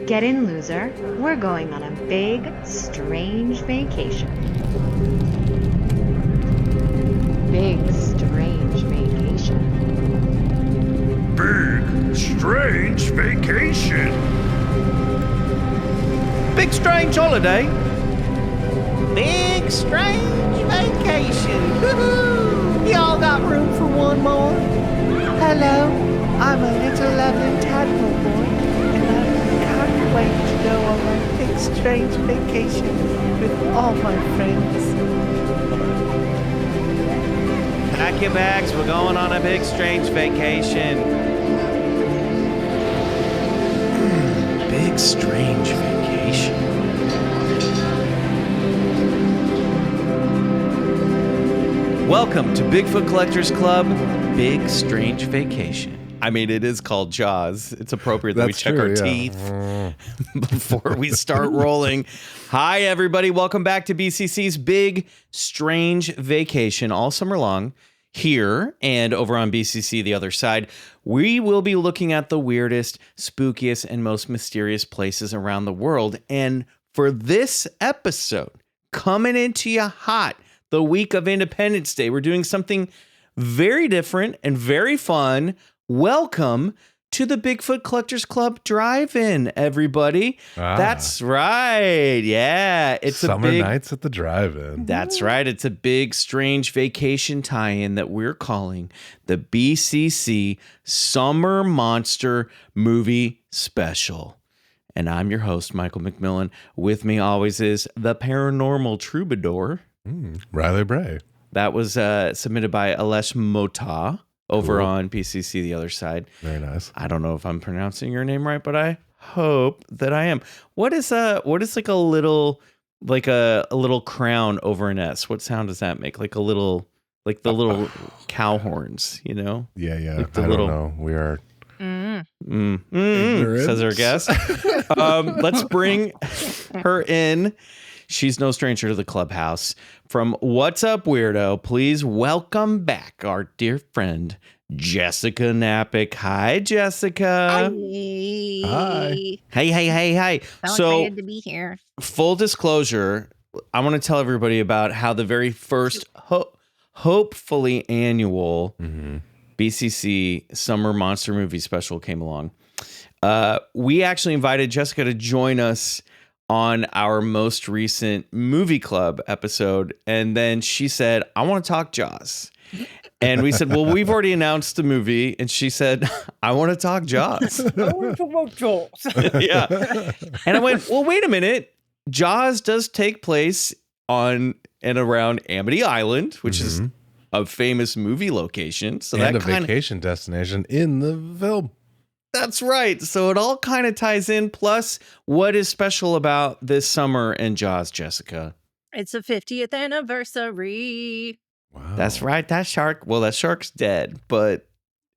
Get in, loser. We're going on a big, strange vacation. Big, strange vacation. Big, strange vacation. Big strange holiday. Big strange vacation. Woohoo! Y'all got room for one more? Hello, I'm a little lovely tadpole boy, and I can't wait to go on my big strange vacation with all my friends. Pack your bags. We're going on a big strange vacation. Big strange vacation. Welcome to Bigfoot Collectors Club, Big Strange Vacation. I mean, it is called Jaws. It's appropriate that we check our teeth before we start rolling. Hi, everybody. Welcome back to BCC's Big Strange Vacation all summer long. Here and over on BCC, the other side, we will be looking at the weirdest, spookiest, and most mysterious places around the world. And for this episode, coming into you hot, the week of Independence Day, we're doing something very different and very fun. Welcome to the Bigfoot Collectors Club Drive-In, everybody. That's right. Yeah. It's Summer nights at the Drive-In. That's right. It's a big, strange vacation tie-in that we're calling the BCC Summer Monster Movie Special. And I'm your host, Michael McMillan. With me always is the paranormal troubadour. Riley Bray. That was submitted by Alesh Mota over on BCC, the other side. Very nice. I don't know if I'm pronouncing your name right, but I hope that I am. What is like a little crown over an S? What sound does that make? Like a little, like the little cow horns, you know? Yeah. Like I don't know. We are says our guest. Let's bring her in. She's no stranger to the clubhouse. From What's Up Weirdo, please welcome back our dear friend, Jessica Knapik. Hi, Jessica. Hi. Hey. So excited to be here. Full disclosure, I want to tell everybody about how the very first, hopefully annual BCC Summer Monster Movie Special came along. We actually invited Jessica to join us on our most recent movie club episode. And then she said, I want to talk Jaws. And we said, well, we've already announced the movie. And she said, I want to talk Jaws. I want to talk about Jaws. Yeah. And I went, well, wait a minute. Jaws does take place on and around Amity Island, which is a famous movie location. So and that a vacation destination in the film. That's right. So it all kind of ties in. Plus, what is special about this summer and Jaws, Jessica? It's the 50th anniversary. Wow. That's right. That shark's dead, but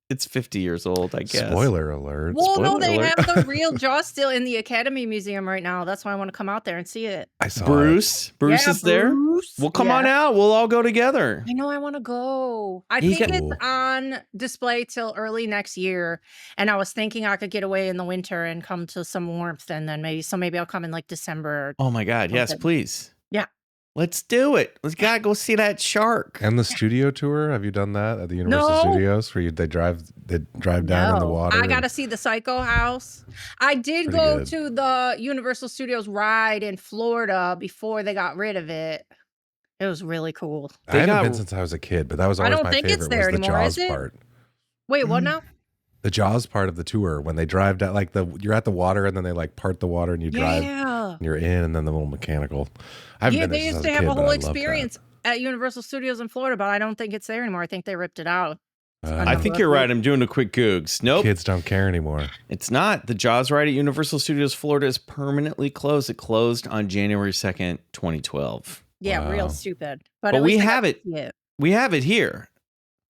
it's 50 years old, I guess. Spoiler alert. Well, no, they have the real Jaws still in the Academy Museum right now. That's why I want to come out there and see it. I saw Bruce is there. Well, come on out. We'll all go together. I know I want to go. I think it's on display till early next year. And I was thinking I could get away in the winter and come to some warmth. And then maybe I'll come in like December. Oh my God. Yes, please. Yeah. Let's do it. Let's gotta go see that shark. And the studio tour, have you done that at the Universal Studios where they drive down in the water? I gotta see the Psycho House. I did go to the Universal Studios ride in Florida before they got rid of it. It was really cool. I haven't been since I was a kid, but that was always my favorite. It's there was the anymore, Jaws is it? part. Wait, what now? The Jaws part of the tour when they drive down, like you're at the water and then they like part the water and you drive. And you're in, and then the little mechanical. They used to have a whole experience at Universal Studios in Florida, but I don't think it's there anymore. I think they ripped it out. I think you're right. I'm doing a quick Googs. Nope. Kids don't care anymore. It's not. The Jaws ride at Universal Studios Florida is permanently closed. It closed on January 2nd, 2012. Yeah, real stupid. But we have it. We have it here.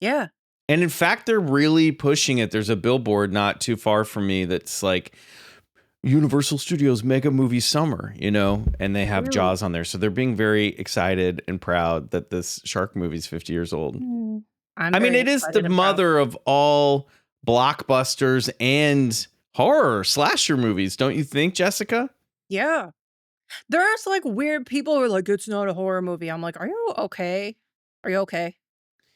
Yeah. And in fact, they're really pushing it. There's a billboard not too far from me that's like Universal Studios Mega Movie Summer, you know, and they have Jaws on there. So they're being very excited and proud that this shark movie is 50 years old. I mean, it is the mother of all blockbusters and horror slasher movies, don't you think, Jessica? Yeah. There's like weird people who are like, it's not a horror movie. I'm like, are you okay? Are you okay?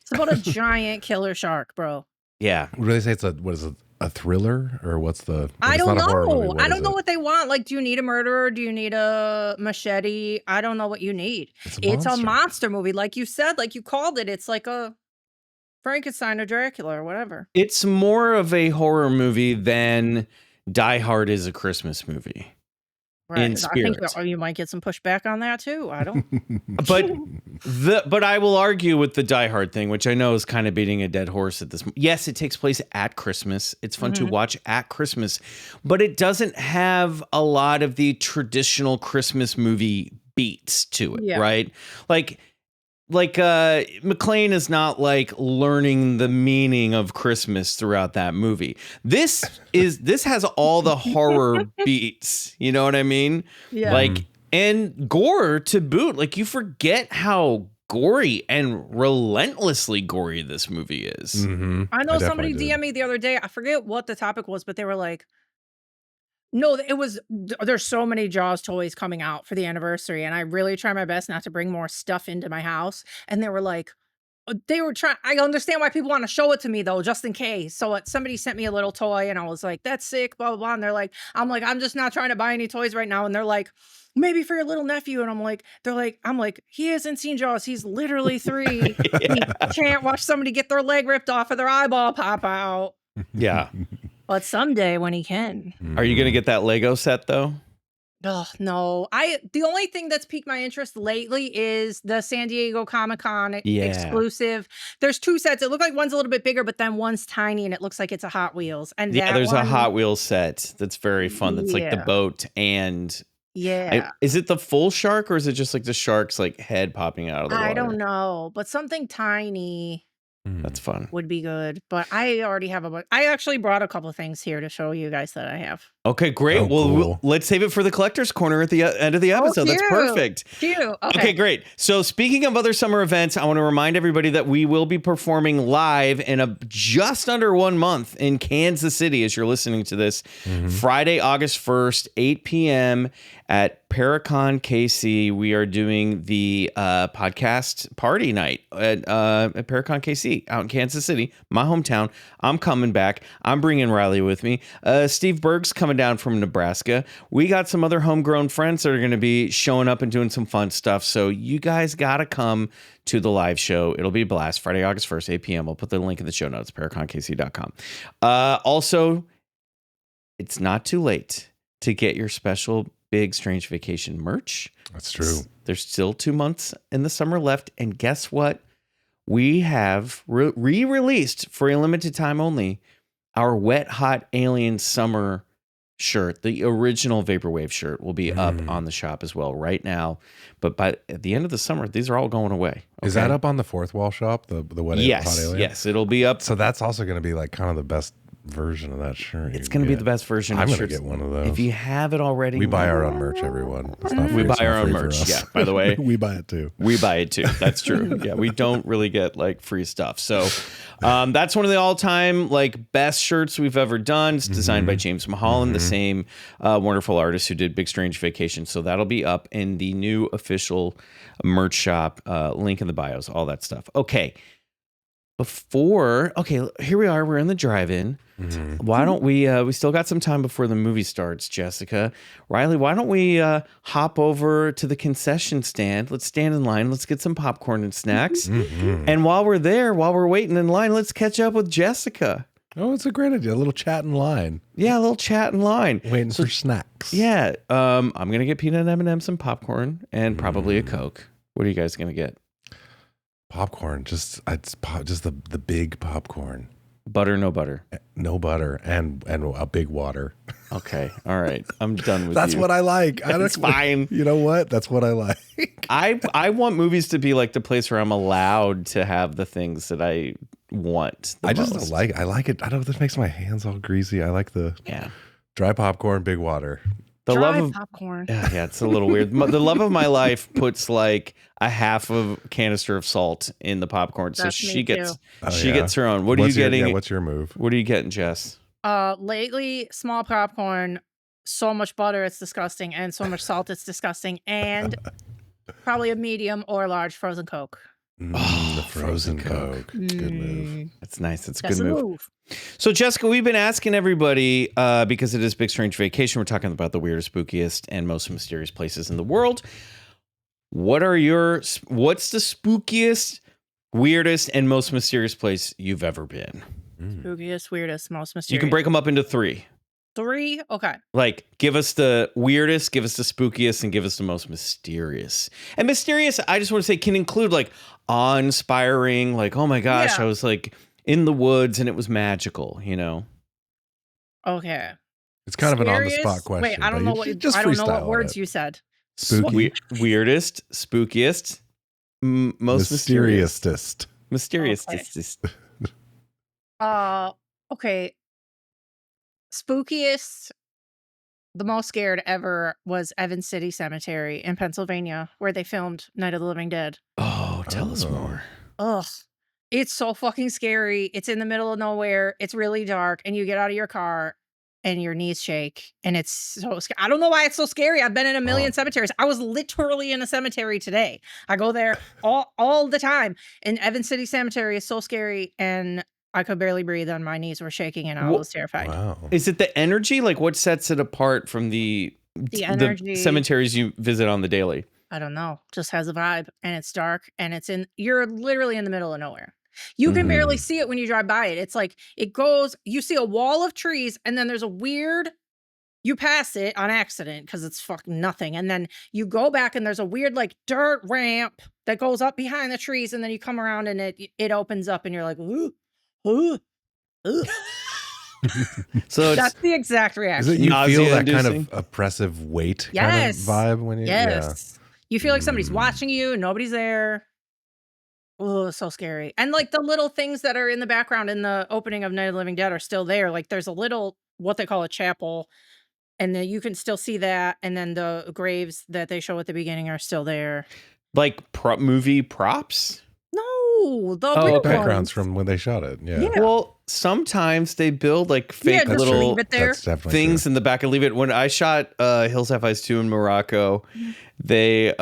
It's about a giant killer shark, bro. Yeah. Would they say it's a thriller or what's the? I it's don't not a horror movie, know. what I is don't know it? what they want. Like, do you need a murderer? Do you need a machete? I don't know what you need. It's a monster movie. Like you said, like you called it. It's like a Frankenstein or Dracula or whatever. It's more of a horror movie than Die Hard is a Christmas movie. Right. In spirit. I think you might get some pushback on that too. I don't. But I will argue with the Die Hard thing, which I know is kind of beating a dead horse at this. Yes, it takes place at Christmas. It's fun to watch at Christmas, but it doesn't have a lot of the traditional Christmas movie beats to it, right? Like McClane is not like learning the meaning of Christmas throughout that movie. This has all the horror beats. You know what I mean? Yeah. Like, and gore to boot. Like, you forget how gory and relentlessly gory this movie is. Mm-hmm. I know somebody DM'd me the other day. I forget what the topic was, but they were like, no, it was, there's so many Jaws toys coming out for the anniversary, and I really try my best not to bring more stuff into my house. And they were like, I understand why people want to show it to me though, just in case. So somebody sent me a little toy and I was like, that's sick, blah, blah, blah. And they're like, I'm just not trying to buy any toys right now. And they're like, maybe for your little nephew. And I'm like, he hasn't seen Jaws. He's literally 3. He can't watch somebody get their leg ripped off or their eyeball pop out. Yeah. But someday when he can. Are you going to get that Lego set though? Oh, no. The only thing that's piqued my interest lately is the San Diego Comic-Con exclusive. There's 2 sets. It looks like one's a little bit bigger, but then one's tiny and it looks like it's a Hot Wheels. And there's a Hot Wheels set that's very fun. That's like the boat and is it the full shark or is it just like the shark's like head popping out of the water? I don't know, but something tiny. That's fun. Would be good, but I already have I actually brought a couple of things here to show you guys that I have. Okay, great. Well, let's save it for the collector's corner at the end of the episode. That's perfect. Cute. Okay, great. So speaking of other summer events, I want to remind everybody that we will be performing live in just under 1 month in Kansas City as you're listening to this. Friday, August 1st, 8 p.m. at Paracon KC. We are doing the podcast party night at Paracon KC out in Kansas City, my hometown. I'm coming back. I'm bringing Riley with me. Steve Berg's coming down from Nebraska. We got some other homegrown friends that are going to be showing up and doing some fun stuff. So you guys got to come to the live show. It'll be a blast. Friday, August 1st, 8 p.m. We'll put the link in the show notes, paraconkc.com. Also, it's not too late to get your special Big Strange Vacation merch. That's true. There's still 2 months in the summer left. And guess what? We have re-released for a limited time only our Wet Hot Alien Summer shirt. The original Vaporwave shirt will be up on the shop as well right now. But at the end of the summer, these are all going away. Okay? Is that up on the Fourth Wall shop? The Wet Hot Alien? Yes, it'll be up. So that's also going to be like kind of the best version of that shirt. It's going to be the best version. I'm going to get one of those. If you have it already, we buy our own merch, everyone. It's not free, we buy our own merch. Yeah, by the way, we buy it too. We buy it too. That's true. Yeah, we don't really get like free stuff. So that's one of the all-time like best shirts we've ever done. It's designed by James Mulholland, the same wonderful artist who did Big Strange Vacation. So that'll be up in the new official merch shop. Link in the bios, all that stuff. Okay. Here we are. We're in the drive-in. Why don't we still got some time before the movie starts, Jessica. Riley, why don't we hop over to the concession stand? Let's stand in line. Let's get some popcorn and snacks. And while we're waiting in line, let's catch up with Jessica. Oh, it's a great idea. A little chat in line. Yeah, a little chat in line. Waiting for snacks. Yeah. I'm going to get peanut M&Ms, some popcorn, and probably a Coke. What are you guys going to get? Popcorn. Just the big popcorn. Butter, no butter. No butter and a big water. Okay. All right. I'm done with That's you. what I like. That's fine. You know what? That's what I like. I want movies to be like the place where I'm allowed to have the things that I want. I just don't like it. I like it. I don't know. This makes my hands all greasy. I like the dry popcorn, big water. The Dry love of popcorn. Yeah, it's a little weird. The love of my life puts like a half of canister of salt in the popcorn, so That's she me gets too. gets her own. What are you getting? What's your move? What are you getting, Jess? Lately, small popcorn, so much butter, it's disgusting, and so much salt, it's disgusting, and probably a medium or large frozen Coke. The frozen Coke. Good move. That's nice. That's a That's good a move. move. So, Jessica, we've been asking everybody, because it is Big Strange Vacation, we're talking about the weirdest, spookiest, and most mysterious places in the world. What's the spookiest, weirdest, and most mysterious place you've ever been? Spookiest, weirdest, most mysterious. You can break them up into 3. 3? Okay. Like, give us the weirdest, give us the spookiest, and give us the most mysterious. And mysterious, I just want to say, can include like awe-inspiring, like, oh my gosh, Yeah. I was like in the woods and it was magical, you know? Okay. It's kind of an Scariest- on-the-spot question. Wait, I don't know what you just I don't know freestyle what on words it. you said. Spooky. Weirdest, spookiest, most mysterious. Mysteriousest. Mysterious. Okay. Okay. Spookiest, the most scared ever was Evans City Cemetery in Pennsylvania, where they filmed Night of the Living Dead. Oh, tell us more. Ugh. It's so fucking scary. It's in the middle of nowhere. It's really dark, and you get out of your car and your knees shake, and it's so scary. I don't know why it's so scary. I've been in a million cemeteries. I was literally in a cemetery today. I go there all the time. And Evans City Cemetery is so scary, and I could barely breathe, and my knees were shaking, and I was terrified. Wow. Is it the energy? Like, what sets it apart from the energy. cemeteries you visit on the daily? I don't know. Just has a vibe, and it's dark, and you're literally in the middle of nowhere. You can barely see it when you drive by it. It's like you see a wall of trees, and then there's you pass it on accident because it's fucking nothing. And then you go back, and there's a weird like dirt ramp that goes up behind the trees, and then you come around, and it opens up, and you're like, ooh, ooh, ooh. So That's the exact reaction. Is it you feel that kind Nausea-inducing? of oppressive weight Yes. kind of vibe when you Yes. You feel like somebody's watching you, and nobody's there. Oh, it's so scary. And like the little things that are in the background in the opening of Night of the Living Dead are still there. Like there's a little, what they call a chapel, and then you can still see that. And then the graves that they show at the beginning are still there. like movie props? No, the Oh, real okay. backgrounds ones. from when they shot it. Yeah. Yeah. Well, sometimes they build like fake just little leave it there. That's definitely things true. in the back and leave it. When I shot Hills Have Eyes 2 in Morocco, they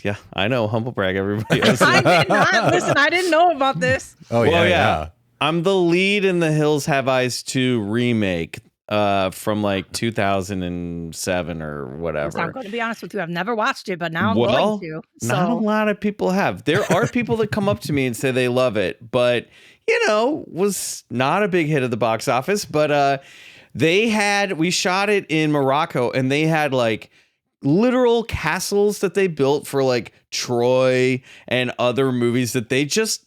yeah, I know, humble brag, everybody else. I did not. Listen, I didn't know about this. Oh, Well, yeah. I'm the lead in the Hills Have Eyes 2 remake from like 2007 or whatever. I'm going to be honest with you. I've never watched it, but now I'm Well, going to. Not a So lot of people have. There are people that come up to me and say they love it, but was not a big hit at the box office. But we shot it in Morocco, and they had like literal castles that they built for like Troy and other movies that they just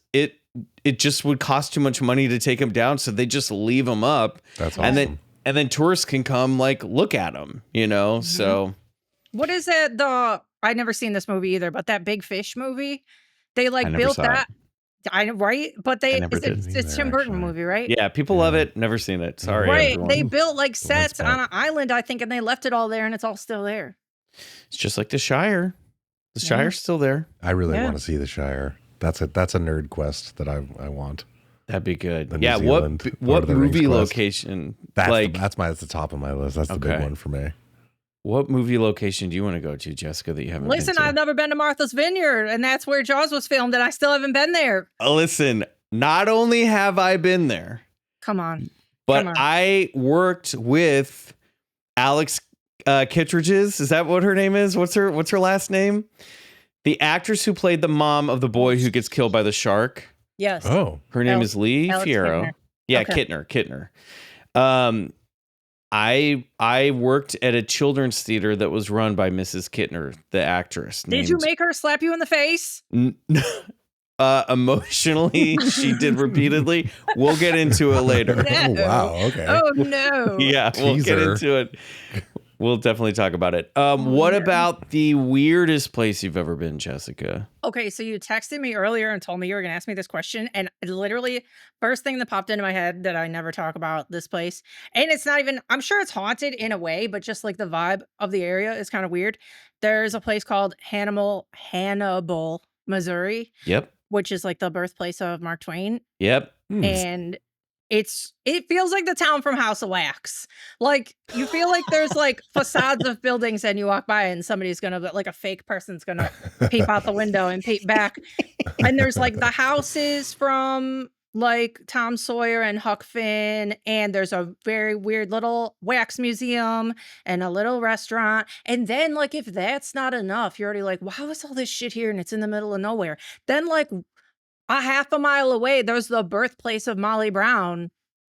it just would cost too much money to take them down, so they just leave them up. That's awesome. And then tourists can come like look at them, So what is it? I never seen this movie either, but that Big Fish movie, they like I never built saw that. I know, right? But I never did it's either, Tim Burton actually. movie, right? yeah, people love it. Never seen it. Sorry, Right. everyone. They built like sets spot. on an island, I think, and they left it all there, and it's all still there. It's just like the Shire. The Yeah. Shire's still there. I really Yeah. want to see the Shire. That's a nerd quest that I want. That'd be good. The New Yeah. Zealand Lord What of the Rings movie quest. location? That's the top of my list. That's the big Okay. one for me. What movie location do you want to go to, Jessica, that you haven't Listen, been to? I've never been to Martha's Vineyard, and that's where Jaws was filmed, and I still haven't been there. Listen, not only have I been there, Come on. but Come on. I worked with Alex Kittredge's. Is that what her name is? What's her last name? The actress who played the mom of the boy who gets killed by the shark. Yes. Oh, Her name Alex- is Lee Alex Fierro. Kittner. Yeah, Okay. Kittner. I worked at a children's theater that was run by Mrs. Kittner, the actress. Did you make her slap you in the face? Emotionally, she did repeatedly. We'll get into it later. No. oh wow. Okay. Oh no. Yeah, we'll get Teaser. into it. We'll definitely talk about it. What yeah. about the weirdest place you've ever been, Jessica? Okay, so you texted me earlier and told me you were going to ask me this question, and literally first thing that popped into my head that I never talk about this place, and it's not even, I'm sure it's haunted in a way, but just like the vibe of the area is kind of weird. There's a place called Hannibal, Missouri, Yep. which is like the birthplace of Mark Twain, Yep. and it feels like the town from House of Wax. Like, you feel like there's like facades of buildings and you walk by and somebody's gonna, like a fake person's gonna peep out the window and peep back. And there's like the houses from like Tom Sawyer and Huck Finn, and there's a very weird little wax museum and a little restaurant. And then, like, if that's not enough, you're already like, well, how is all this shit here and it's in the middle of nowhere? Then, like, a half a mile away, there's the birthplace of Molly Brown,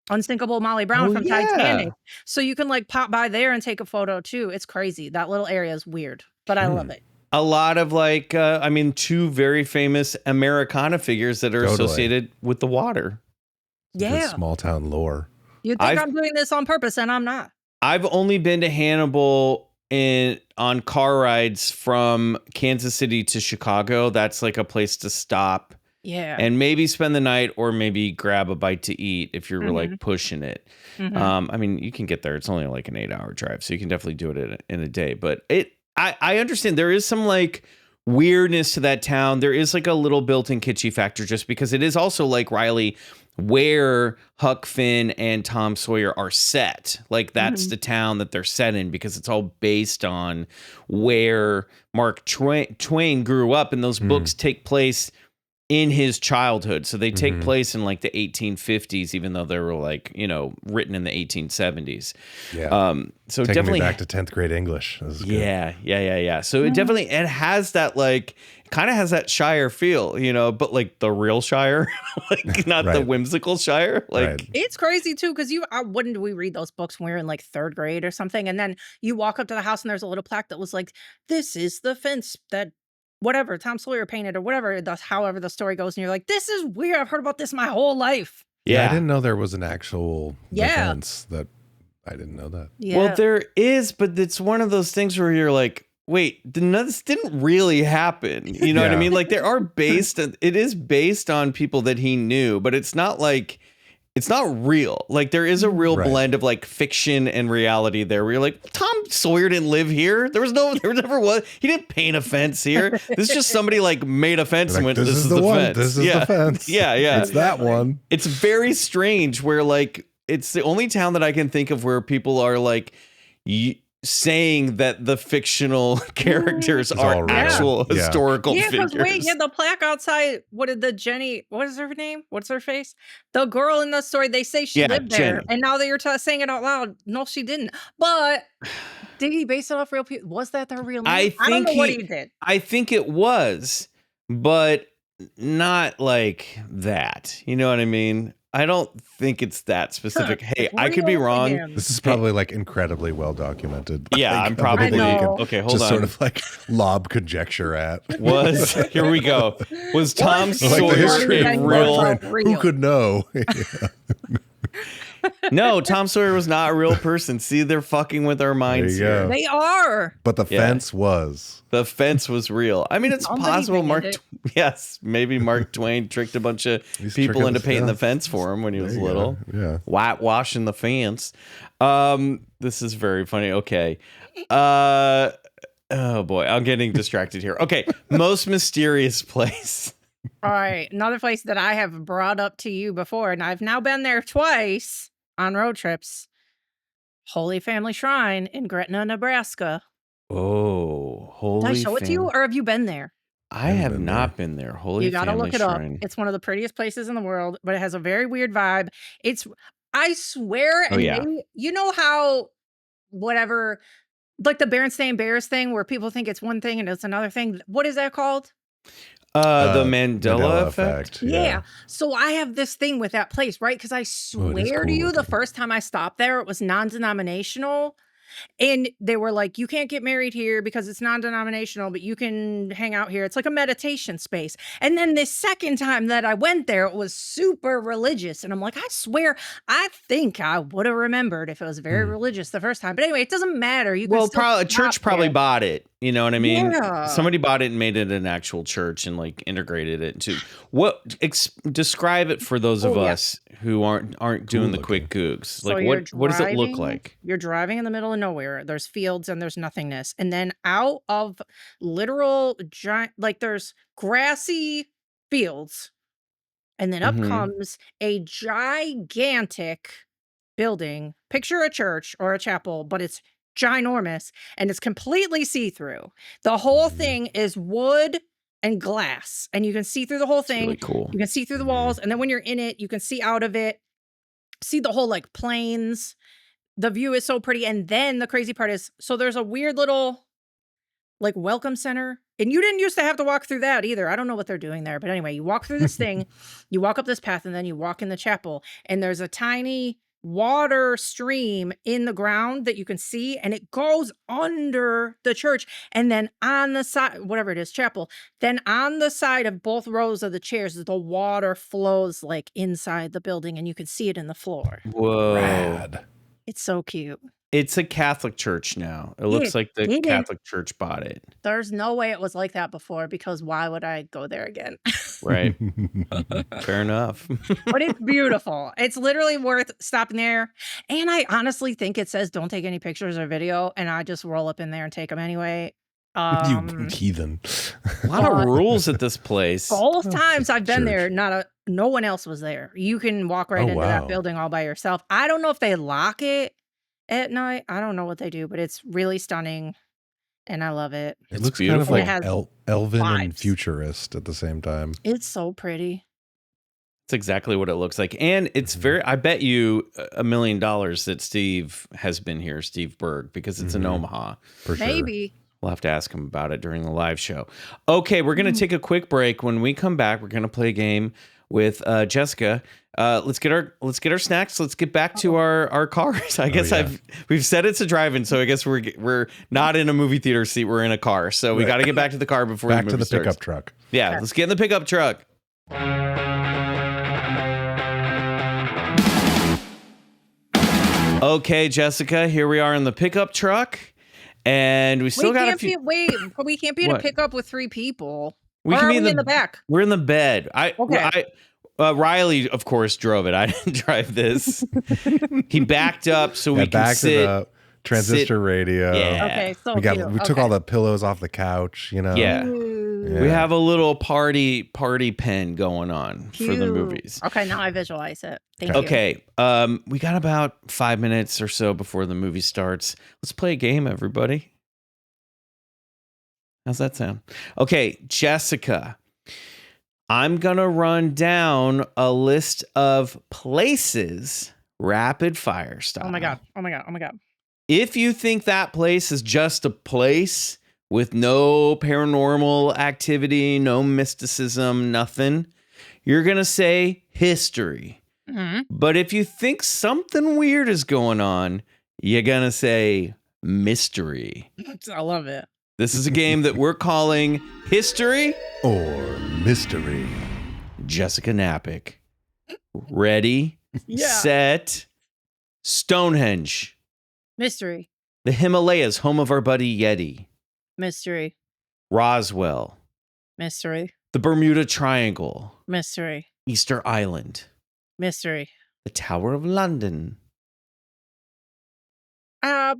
Unsinkable Molly Brown from Titanic. So you can like pop by there and take a photo too. It's crazy. That little area is weird, but I love it. A lot of like, I mean, two very famous Americana figures that are associated with the water. Yeah. Small town lore. You think I'm doing this on purpose, and I'm not. I've only been to Hannibal on car rides from Kansas City to Chicago. That's like a place to stop. Yeah. And maybe spend the night or maybe grab a bite to eat if you're like pushing it. I mean, you can get there. It's only like an 8-hour drive, so you can definitely do it in a day. But I understand there is some like weirdness to that town. There is like a little built-in kitschy factor just because it is also like Riley where Huck Finn and Tom Sawyer are set. Like that's the town that they're set in because it's all based on where Mark Twain grew up, and those books take place in his childhood. So they take place in like the 1850s, even though they were like, you know, written in the 1870s. Yeah. So Taking definitely me back to 10th grade English. Yeah. So it definitely, it has that like, kind of has that Shire feel, you know, but like the real Shire, like not the whimsical Shire. Like it's crazy too. Cause when did we read those books when we were in like 3rd grade or something? And then you walk up to the house and there's a little plaque that was like, this is the fence that whatever Tom Sawyer painted or whatever, however the story goes. And you're like, this is weird. I've heard about this my whole life. Yeah. I didn't know there was an actual defense that I didn't know that. Yeah. Well, there is, but it's one of those things where you're like, wait, this didn't really happen. You know what I mean? Like it is based on people that he knew, but it's not like, it's not real. Like there is a real blend of like fiction and reality there where you're like, Tom Sawyer didn't live here. There never was. He didn't paint a fence here. This is just somebody like made a fence and went, this is the fence. This is the fence. Yeah. It's that one. It's very strange where like, it's the only town that I can think of where people are like, saying that the fictional characters are actual historical figures. The plaque outside, what is her name? What's her face? The girl in the story, they say she lived there. Jenny. And now that you're saying it out loud, no, she didn't. But did he base it off real people? Was that their real name? I don't know what he did. I think it was, but not like that. You know what I mean? I don't think it's that specific. Hey, I could be wrong. This is probably like incredibly well documented. Yeah, I'm probably okay. Hold on. Sort of like lob conjecture at. Here we go. Was Tom Sawyer a real? Who could know? No, Tom Sawyer was not a real person. See, they're fucking with our minds here. They are. But the fence was. The fence was real. I mean, it's possible maybe Mark Twain tricked a bunch of people into painting the fence for him when he was little. Yeah. Whitewashing the fence. This is very funny. Okay. Oh boy, I'm getting distracted here. Okay. Most mysterious place. All right. Another place that I have brought up to you before, and I've now been there twice on road trips. Holy Family Shrine in Gretna, Nebraska. Oh, holy! Did I show it to you, or have you been there? I have not been there. Holy, you gotta Family look it Shrine. up. It's one of the prettiest places in the world, but it has a very weird vibe. I swear, you know how whatever, like the Berenstain Bears thing, where people think it's one thing and it's another thing. What is that called? The Mandela effect. Yeah. So I have this thing with that place, right? Because I swear to you, the first time I stopped there, it was non-denominational. And they were like, you can't get married here because it's non-denominational, but you can hang out here. It's like a meditation space. And then this second time that I went there, it was super religious. And I'm like, I swear, I think I would have remembered if it was very religious the first time. But anyway, it doesn't matter. A church probably bought it. You know what I mean? Yeah. Somebody bought it and made it an actual church and like integrated it into describe it for those of us who aren't doing the quick googs. Like what does it look like? You're driving in the middle of nowhere. There's fields and there's nothingness. And then out of literal giant, like there's grassy fields. And then up comes a gigantic building. Picture a church or a chapel, but it's ginormous and it's completely see-through. The whole thing is wood and glass, and you can see through the whole thing. Really cool. You can see through the walls, and then when you're in it, you can see out of it, see the whole like plains. The view is so pretty. And then the crazy part is, so there's a weird little like welcome center, and you didn't used to have to walk through that either. I don't know what they're doing there, but anyway, you walk through this thing, you walk up this path, and then you walk in the chapel, and there's a tiny water stream in the ground that you can see, and it goes under the church. And then on the side, whatever it is, chapel, then on the side of both rows of the chairs, the water flows like inside the building, and you can see it in the floor. Whoa. Rad. It's so cute. It's a Catholic church now. It looks like the Catholic church bought it. There's no way it was like that before, because why would I go there again? Right. Fair enough. But it's beautiful. It's literally worth stopping there. And I honestly think it says don't take any pictures or video, and I just roll up in there and take them anyway. You heathen. A lot of rules at this place. Both times I've been there, no one else was there. You can walk right into that building all by yourself. I don't know if they lock it at night. I don't know what they do, but it's really stunning, and I love it. It looks beautiful. kind of like elven vibes. and futurist at the same time. It's so pretty. It's exactly what it looks like. And it's very, I bet you $1 million that Steve has been here, Steve Berg, because it's in Omaha. For sure. Maybe. We'll have to ask him about it during the live show. Okay, we're going to take a quick break. When we come back, we're going to play a game with Jessica. Let's get our snacks. Let's get back to our cars. I guess we've said it's a drive-in, so I guess we're not in a movie theater seat. We're in a car, so we got to get back to the car before back the movie to the starts. pickup truck. Yeah, let's get in the pickup truck. Okay, Jessica, here we are in the pickup truck, and we still got a few. We can't be in a pickup with 3 people. We or can are be we in the back? We're in the bed. Okay. Riley, of course, drove it. I didn't drive this. He backed up so we can sit. It up. Transistor radio. Yeah. Okay, so We took all the pillows off the couch. You know. Yeah. We have a little party pen going on for the movies. Okay, now I visualize it. Thank you. Okay, we got about 5 minutes or so before the movie starts. Let's play a game, everybody. How's that sound? Okay, Jessica, I'm going to run down a list of places, rapid fire style. Oh my God. If you think that place is just a place with no paranormal activity, no mysticism, nothing, you're going to say history. Mm-hmm. But if you think something weird is going on, you're going to say mystery. I love it. This is a game that we're calling History or Mystery. Jessica Knapik. Ready, Yeah. set, Stonehenge. Mystery. The Himalayas, home of our buddy Yeti. Mystery. Roswell. Mystery. The Bermuda Triangle. Mystery. Easter Island. Mystery. The Tower of London. I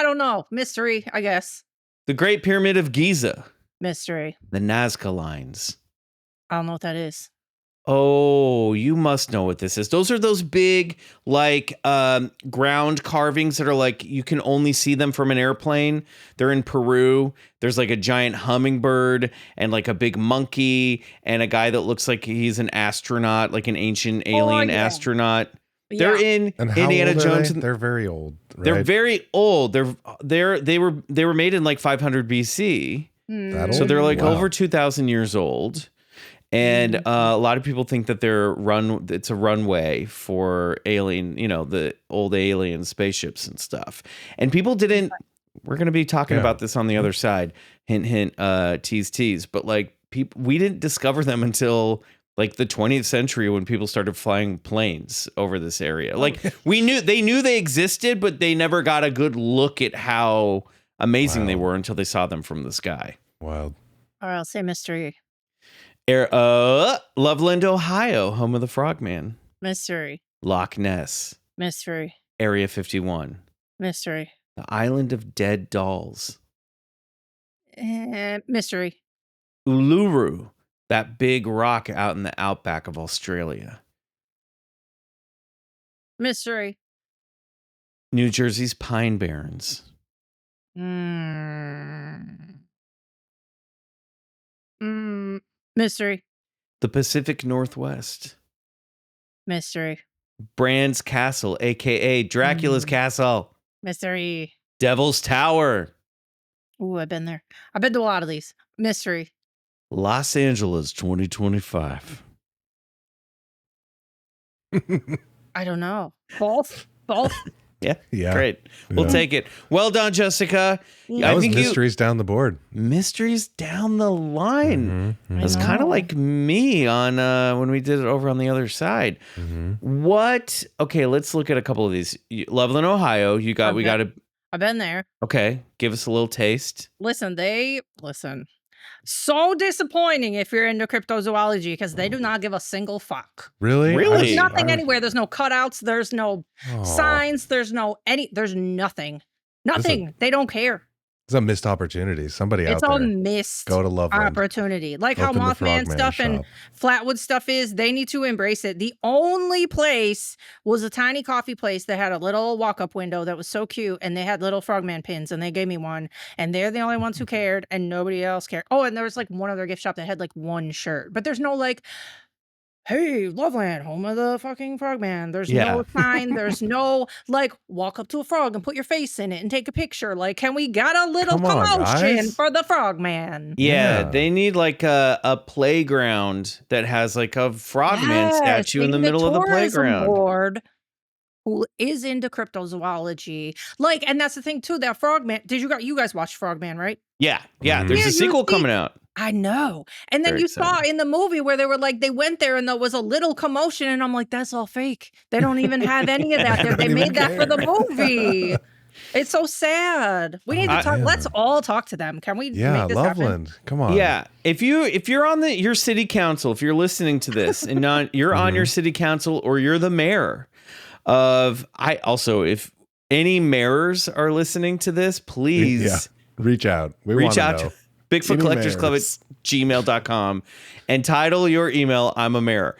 don't know. Mystery, I guess. The Great Pyramid of Giza. Mystery. The Nazca Lines. I don't know what that is. Oh, you must know what this is. Those are those big, like, ground carvings that are like, you can only see them from an airplane. They're in Peru. There's like a giant hummingbird and like a big monkey and a guy that looks like he's an astronaut, like an ancient alien astronaut. They're in Indiana Jones. They're very old. Right? They're very old. They were made in like 500 BC. So they're like over 2,000 years old. And a lot of people think that it's a runway for alien, the old alien spaceships and stuff. And people we're going to be talking about this on the other side. Hint, hint, tease, tease. But like we didn't discover them until like the 20th century when people started flying planes over this area. Like they knew they existed, but they never got a good look at how amazing they were until they saw them from the sky. Wild. Or I'll say mystery. Loveland, Ohio, home of the Frogman. Mystery. Loch Ness. Mystery. Area 51. Mystery. The Island of Dead Dolls. Mystery. Uluru. That big rock out in the outback of Australia. Mystery. New Jersey's Pine Barrens. Mystery. The Pacific Northwest. Mystery. Brands Castle, a.k.a. Dracula's Castle. Mystery. Devil's Tower. Ooh, I've been there. I've been to a lot of these. Mystery. Los Angeles 2025. I don't know. Both? Yeah. Yeah. Great. We'll Yeah. take it. Well done, Jessica. Yeah. That was mysteries down the board. Mysteries down the line. Mhm, It's I kind of know. like me on when we did it over on the other side. What? Okay, let's look at a couple of these. Loveland, Ohio. We got to. I've been there. Okay, give us a little taste. Listen. So disappointing if you're into cryptozoology because they do not give a single fuck. Really? Really? There's nothing anywhere. There's no cutouts. There's no signs. There's nothing. Nothing. They don't care. It's a missed opportunity. Somebody It's out a there. missed Go to Loveland. opportunity. Like how Open the Mothman Frogman stuff and shop. Flatwood stuff is, they need to embrace it. The only place was a tiny coffee place that had a little walk-up window that was so cute, and they had little Frogman pins, and they gave me one, and they're the only ones who cared, and nobody else cared. Oh, and there was like one other gift shop that had like one shirt, but there's no like, hey, Loveland, home of the fucking Frogman. There's no sign. There's no like walk up to a frog and put your face in it and take a picture. Like, can we got a little Come on, commotion guys. for the Frogman? Yeah, Yeah. they need like a playground that has like a frogman statue in the middle of the playground. Board who is into cryptozoology. Like, and that's the thing too, that Frogman, you guys watch Frogman, right? Yeah. Mhm. There's Yeah, a you sequel see- coming out. I know. And then Very you saw in the movie where they were like, they went there and there was a little commotion, and I'm like, that's all fake. They don't even have any of that there. They made that for the movie. It's so sad. We need to talk. yeah. Let's all talk to them. Can we Yeah, make this happen? Loveland. Come on. Yeah, if you're on your city council, if you're listening to this and you're on your city council or you're the mayor of, if any mayors are listening to this, please Yeah. Reach out. We reach wanna out know. to BigfootCollectorsClub at gmail.com and title your email, I'm a mayor.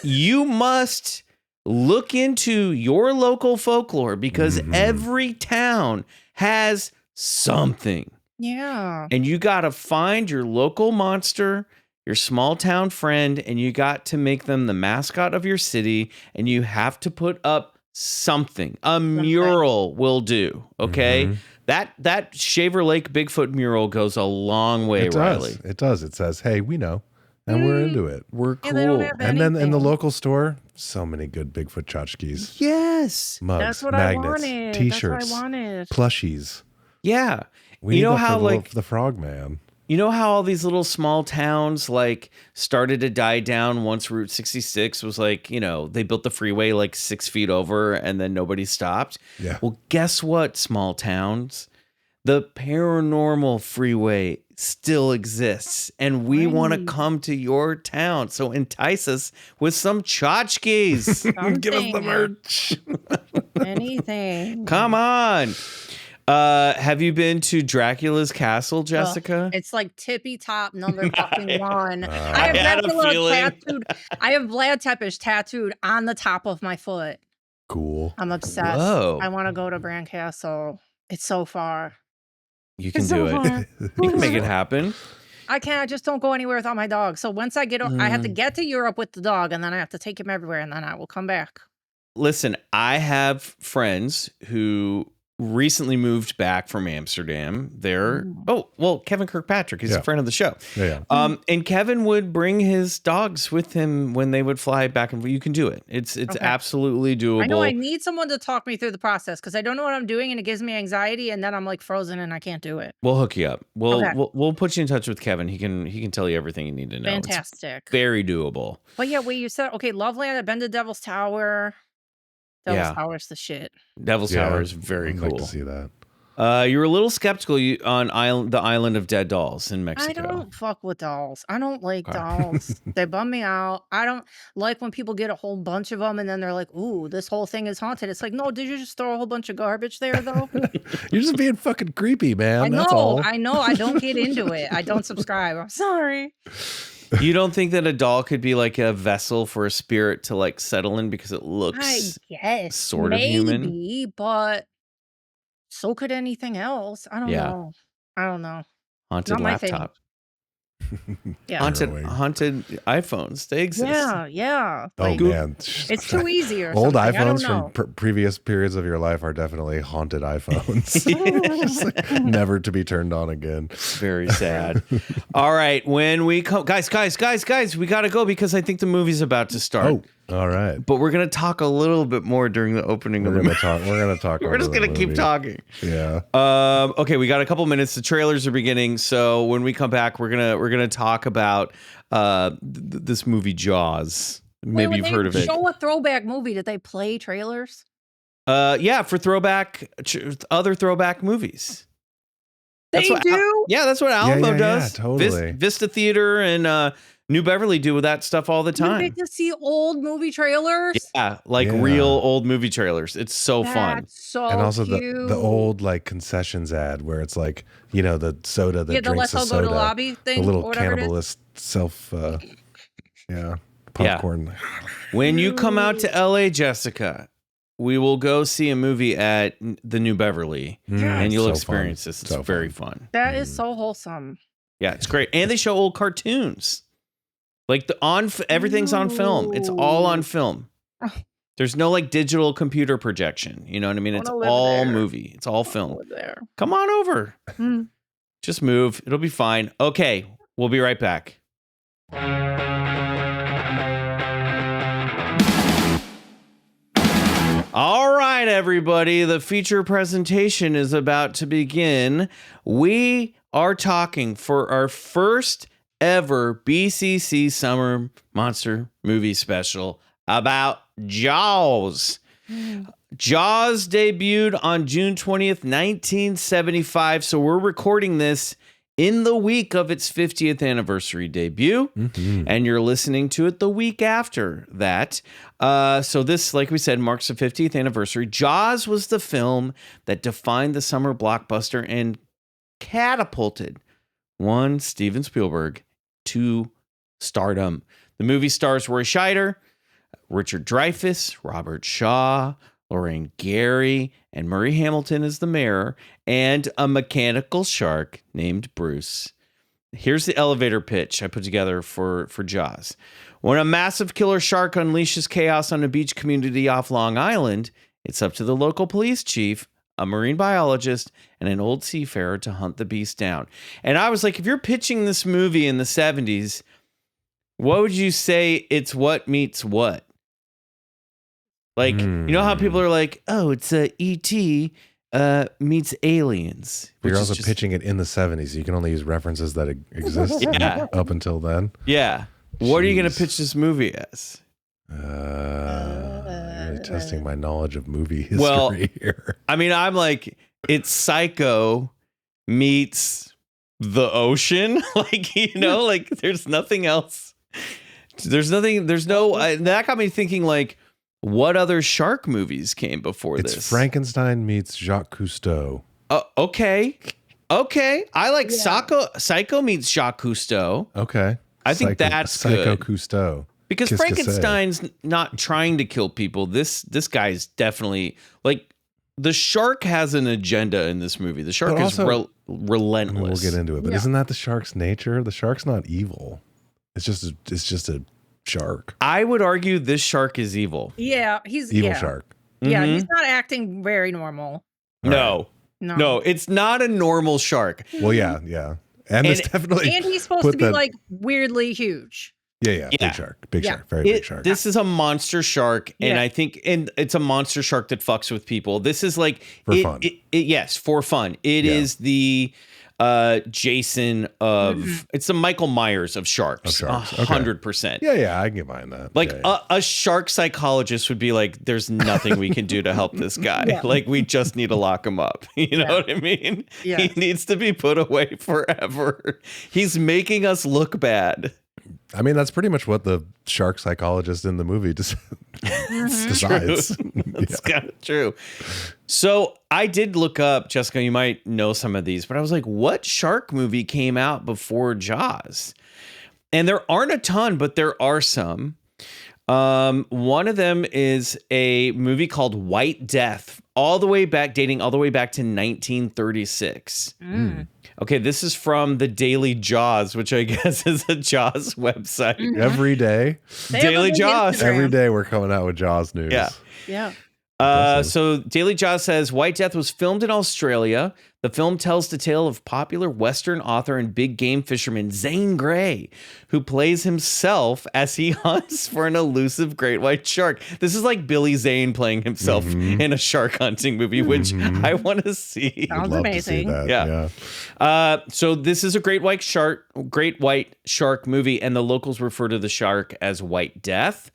You must look into your local folklore because every town has something. Yeah. And you got to find your local monster, your small town friend, and you got to make them the mascot of your city. And you have to put up something. A mural will do. Okay. That Shaver Lake Bigfoot mural goes a long way, It Riley. does. It does. It says, hey, we know. And we're into it. We're Yeah, they don't cool. have And then in the anything. local store, so many good Bigfoot tchotchkes. Yes. Mugs, That's what magnets, I wanted. t-shirts, That's what I wanted. plushies. Yeah. We You know need that how, for like- the Frogman. You know how all these little small towns like started to die down once Route 66 was like, they built the freeway like 6 feet over and then nobody stopped. Yeah. Well, guess what, small towns? The paranormal freeway still exists and we want to come to your town. So entice us with some tchotchkes. Give us the merch. Anything. Come on. Have you been to Dracula's Castle, Jessica? It's like tippy top number fucking one. I I have had a Dracula feeling. tattooed. I have Vlad Tepes tattooed on the top of my foot. Cool. I'm obsessed. Whoa. I want to go to Bran Castle. It's so far. You can It's do so it. far. You can make it happen. I can't. I just don't go anywhere without my dog. So once I get, I have to Mm. get to Europe with the dog, and then I have to take him everywhere, and then I will come back. Listen, I have friends who recently moved back from Amsterdam. Kevin Kirkpatrick is Yeah. a friend of the show. Yeah. And Kevin would bring his dogs with him when they would fly back, and you can do it. It's Okay. absolutely doable. I know I need someone to talk me through the process because I don't know what I'm doing, and it gives me anxiety, and then I'm like frozen, and I can't do it. We'll hook you up. We'll Okay. we'll put you in touch with Kevin. He can tell you everything you need to know. It's Fantastic. very doable. But yeah, wait, you said, okay, Loveland, I've been to Devil's Tower. Devil's Yeah. Tower's the shit. Devil's Yeah, Tower is very I'd cool. like to see that. You were a little skeptical on the island of dead dolls in I Mexico. don't fuck with dolls. I don't like dolls. They bum me out. I don't like when people get a whole bunch of them and then they're like, "Ooh, this whole thing is haunted." It's like, no, did you just throw a whole bunch of garbage there though? You're just being fucking creepy, man. I know. That's all. I know. I don't get into it. I don't subscribe. I'm sorry. You don't think that a doll could be like a vessel for a spirit to like settle in because it I looks guess sort of human? maybe, but so could anything else. I don't Yeah. know. I don't know. Haunted Not my thing. laptop. Yeah. Haunted Harrowing. iPhones. They exist. Yeah. Oh Like, man, it's too easy or old something. I don't iPhones know. from previous periods of your life are definitely haunted iPhones. Just like never to be turned on again. Very sad. All right, when we come, guys, we gotta go because I think the movie's about to start. Oh, all right. But we're gonna talk a little bit more during the opening of the movie. We're gonna talk. We're just gonna keep talking. Yeah. Okay, we got a couple minutes. The trailers are beginning, so when we come back, we're gonna talk about this movie Jaws. Maybe Wait, you've when heard of they it. show a throwback movie, did they play trailers? Yeah, for other throwback movies. They what do? That's what Alamo does. totally. Vista Theater and New Beverly do that stuff all the You time. get to see old movie trailers? Yeah, like Yeah. real old movie trailers. It's so fun. That's so And also cute. the old like concessions ad where it's like, you know, the soda that the drinks let's the all soda, go to the lobby thing, the little or whatever it is. cannibalist self, popcorn. When you come out to LA, Jessica, we will go see a movie at the New Beverly, and you'll So experience fun. this. It's So very fun. fun. That is so wholesome. Yeah, it's great, and they show old cartoons. Like everything's on film. It's all on film. There's no like digital computer projection. You know what I mean? It's all movie. It's all film. There. Come on over. Just move. It'll be fine. Okay, we'll be right back. All right, everybody. The feature presentation is about to begin. We are talking for our first ever BCC Summer Monster Movie Special about Jaws. Jaws debuted on June 20th, 1975. So we're recording this in the week of its 50th anniversary debut. And you're listening to it the week after that. So this, like we said, marks the 50th anniversary. Jaws was the film that defined the summer blockbuster and catapulted one Steven Spielberg to stardom. The movie stars Roy Scheider, Richard Dreyfuss, Robert Shaw, Lorraine Gary, and Murray Hamilton as the mayor, and a mechanical shark named Bruce. Here's the elevator pitch I put together for Jaws. When a massive killer shark unleashes chaos on a beach community off Long Island, it's up to the local police chief, a marine biologist, and an old seafarer to hunt the beast down. And I was like, if you're pitching this movie in the 70s, what would you say it's what meets what? Like, you know how people are like, oh, it's E.T. Meets Aliens. You're also pitching it in the 70s. You can only use references that exist up until then. Yeah. What are you going to pitch this movie as? Really testing my knowledge of movie history here. I mean, I'm like, it's Psycho meets the ocean. Like, you know, like there's nothing else. That got me thinking like, what other shark movies came before this? It's Frankenstein meets Jacques Cousteau. Okay. I like Psycho meets Jacques Cousteau. Okay. I think that's Psycho good. Cousteau. Because Kiss Frankenstein's not trying to kill people. This guy's definitely like the shark has an agenda in this movie. The shark is relentless. We'll get into it, but isn't that the shark's nature? The shark's not evil. It's just a shark. I would argue this shark is evil. Yeah, he's Evil shark. Yeah, Mhm. he's not acting very normal. No, it's not a normal shark. Well, yeah. And it's definitely. And he's supposed to be like weirdly huge. Yeah. Big shark. Big shark. Very big shark. This is a monster shark, and I think it's a monster shark that fucks with people. This is like for fun. Yes, for fun. It is the Jason of it's the Michael Myers of sharks. 100%. Yeah, I can get behind that. Like a shark psychologist would be like, there's nothing we can do to help this guy. Like we just need to lock him up. You know what I mean? Yeah. He needs to be put away forever. He's making us look bad. I mean, that's pretty much what the shark psychologist in the movie decides. That's kind of true. So I did look up, Jessica, you might know some of these, but I was like, what shark movie came out before Jaws? And there aren't a ton, but there are some. One of them is a movie called White Death, dating all the way back to 1936. Okay, this is from the Daily Jaws, which I guess is a Jaws website. Every day. Daily Jaws. Every day we're coming out with Jaws news. Yeah. So Daily Jaws says White Death was filmed in Australia. The film tells the tale of popular Western author and big game fisherman Zane Grey, who plays himself as he hunts for an elusive great white shark. This is like Billy Zane playing himself in a shark hunting movie, which I want to see. Sounds amazing. So this is a great white shark movie, and the locals refer to the shark as White Death.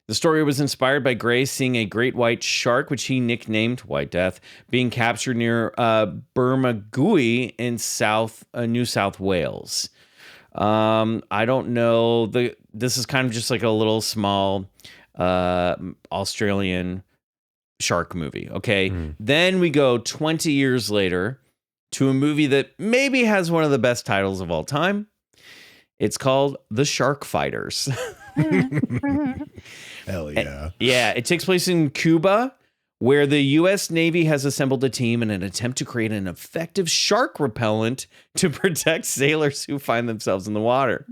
The story was inspired by Gray seeing a great white shark, which he nicknamed White Death, being captured near Bermagui in New South Wales. I don't know. This is kind of just like a little small Australian shark movie. Okay. Then we go 20 years later to a movie that maybe has one of the best titles of all time. It's called The Shark Fighters. Hell yeah. Yeah, it takes place in Cuba, where the U.S. Navy has assembled a team in an attempt to create an effective shark repellent to protect sailors who find themselves in the water.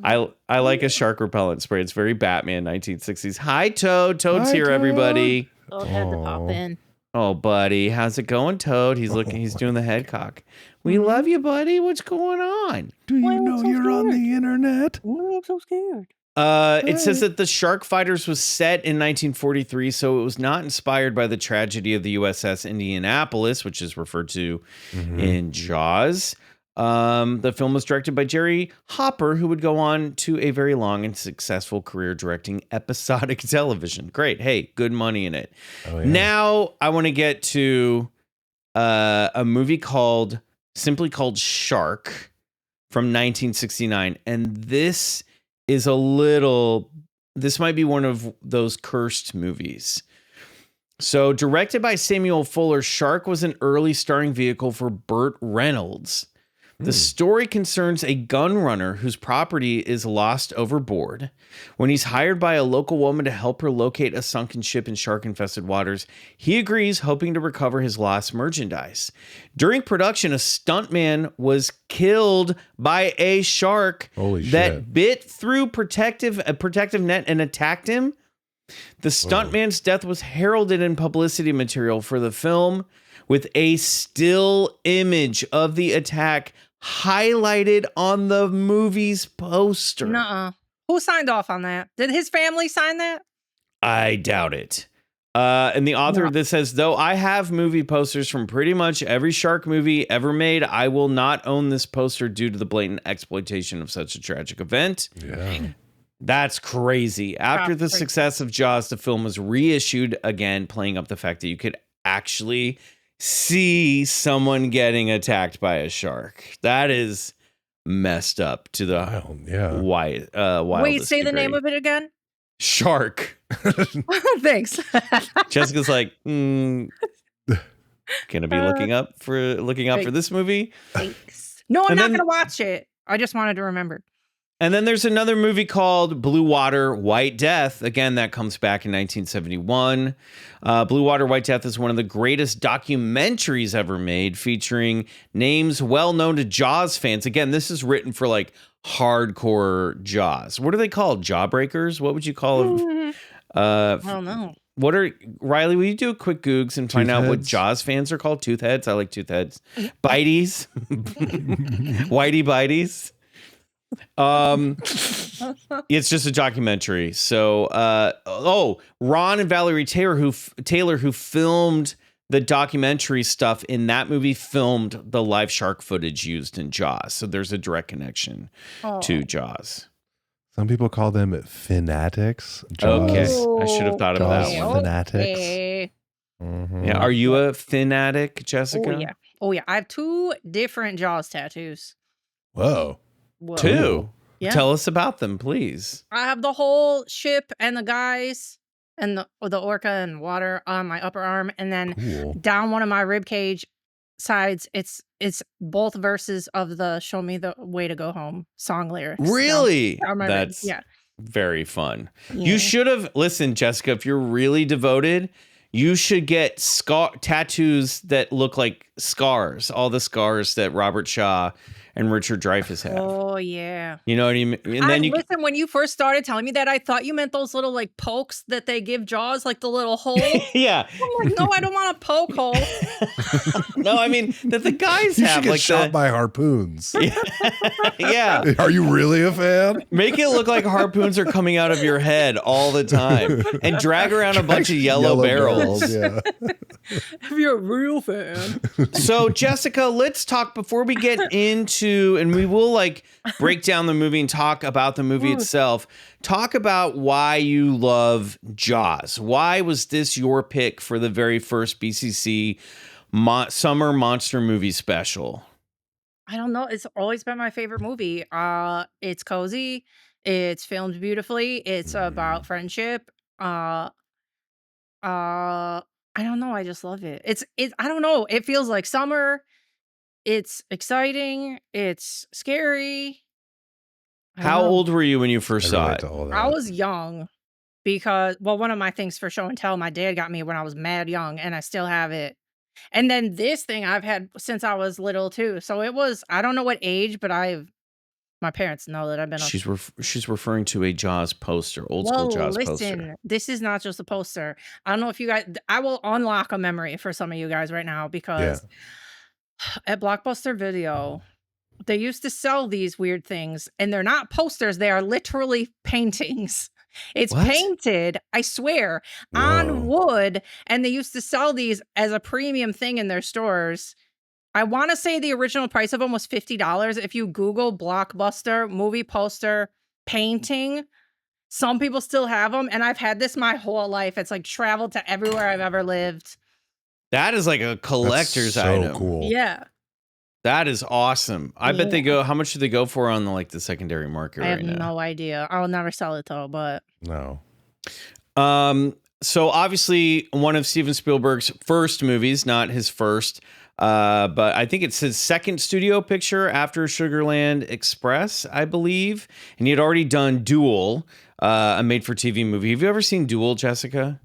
I like a shark repellent spray. It's very Batman 1960s. Hi, Toad. Toad's here, everybody. Toad had to pop in. Oh, buddy. How's it going, Toad? He's doing the head cock. We love you, buddy. What's going on? Do you know you're on the internet? Why I'm so scared? It says that The Shark Fighters was set in 1943, so it was not inspired by the tragedy of the USS Indianapolis, which is referred to in Jaws. The film was directed by Jerry Hopper, who would go on to a very long and successful career directing episodic television. Great. Hey, good money in it. Oh, yeah. Now I want to get to a movie simply called Shark from 1969. And this might be one of those cursed movies. So directed by Samuel Fuller, Shark was an early starring vehicle for Burt Reynolds. The story concerns a gun runner whose property is lost overboard. When he's hired by a local woman to help her locate a sunken ship in shark-infested waters, he agrees, hoping to recover his lost merchandise. During production, a stuntman was killed by a shark that bit through a protective net and attacked him. The stuntman's death was heralded in publicity material for the film, with a still image of the attack highlighted on the movie's poster. Nuh-uh. Who signed off on that? Did his family sign that? I doubt it. And the author of this says, though I have movie posters from pretty much every shark movie ever made, I will not own this poster due to the blatant exploitation of such a tragic event. Yeah. That's crazy. After the success of Jaws, the film was reissued again, playing up the fact that you could actually see someone getting attacked by a shark. That is messed up to the wildest Wait, say the degree. name of it again. Shark. Thanks. Jessica's like, gonna be looking out for this movie. Thanks. No, I'm not gonna watch it. I just wanted to remember. And then there's another movie called Blue Water, White Death. Again, that comes back in 1971. Blue Water, White Death is one of the greatest documentaries ever made, featuring names well known to Jaws fans. Again, this is written for like hardcore Jaws. What are they called? Jawbreakers? What would you call them? I don't know. Riley, will you do a quick Googs and find out what Jaws fans are called? Toothheads? I like toothheads. Bites? Whitey Bites? It's just a documentary. So Ron and Valerie Taylor who filmed the documentary stuff in that movie filmed the live shark footage used in Jaws. So there's a direct connection to Jaws. Some people call them fanatics. Jaws. Okay, I should have thought of that one. Fanatics. Okay. Mhm. Yeah, are you a fanatic, Jessica? Oh yeah. Oh yeah. I have 2 different Jaws tattoos. Whoa. Whoa. 2. Yeah. Tell us about them, please. I have the whole ship and the guys and the orca and water on my upper arm, and then Cool. down one of my rib cage sides, it's both verses of the "Show Me the Way to Go Home" song lyrics. Really? Down my ribs. That's Yeah. very fun. Yeah. You should have listened, Jessica. If you're really devoted, you should get tattoos that look like scars. All the scars that Robert Shaw and Richard Dreyfuss have. Oh yeah. You know what I mean? And then you listen, when you first started telling me that, I thought you meant those little like pokes that they give Jaws, like the little hole. yeah. I'm like, no, I don't want a poke hole. No, I mean that the guys You have should get like shot by harpoons. yeah. Are you really a fan? Make it look like harpoons are coming out of your head all the time, and drag around a bunch of yellow barrels. Yeah. If you're a real fan. So, Jessica, let's talk before we get into, and we will like break down the movie and talk about the movie itself. Talk about why you love Jaws. Why was this your pick for the very first BCC summer monster movie special? I don't know. It's always been my favorite movie. It's cozy. It's filmed beautifully. It's about friendship. I don't know. I just love it. I don't know. It feels like summer. It's exciting. It's scary. I don't How know. old were you when you first saw relate it? to all that. I was young because, well, one of my things for show and tell, my dad got me when I was mad young, and I still have it. And then this thing I've had since I was little too. So it was, I don't know what age, but my parents know that I've been She's referring to a Jaws poster, old school Jaws poster. This is not just a poster. I don't know if you guys, I will unlock a memory for some of you guys right now, because at Blockbuster Video, they used to sell these weird things, and they're not posters. They are literally paintings. It's What? painted, I swear, Whoa. on wood, and they used to sell these as a premium thing in their stores. I want to say the original price of them was $50. If you Google Blockbuster movie poster painting, some people still have them, and I've had this my whole life. It's like traveled to everywhere I've ever lived. That is like a collector's That's so item. cool. Yeah. That is awesome. I bet they go. How much do they go for on the secondary market I have right now? no idea. I'll never sell it though, but No. So obviously one of Steven Spielberg's first movies, not his first, but I think it's his second studio picture after Sugarland Express, I believe. And he had already done Duel, a made-for-TV movie. Have you ever seen Duel, Jessica?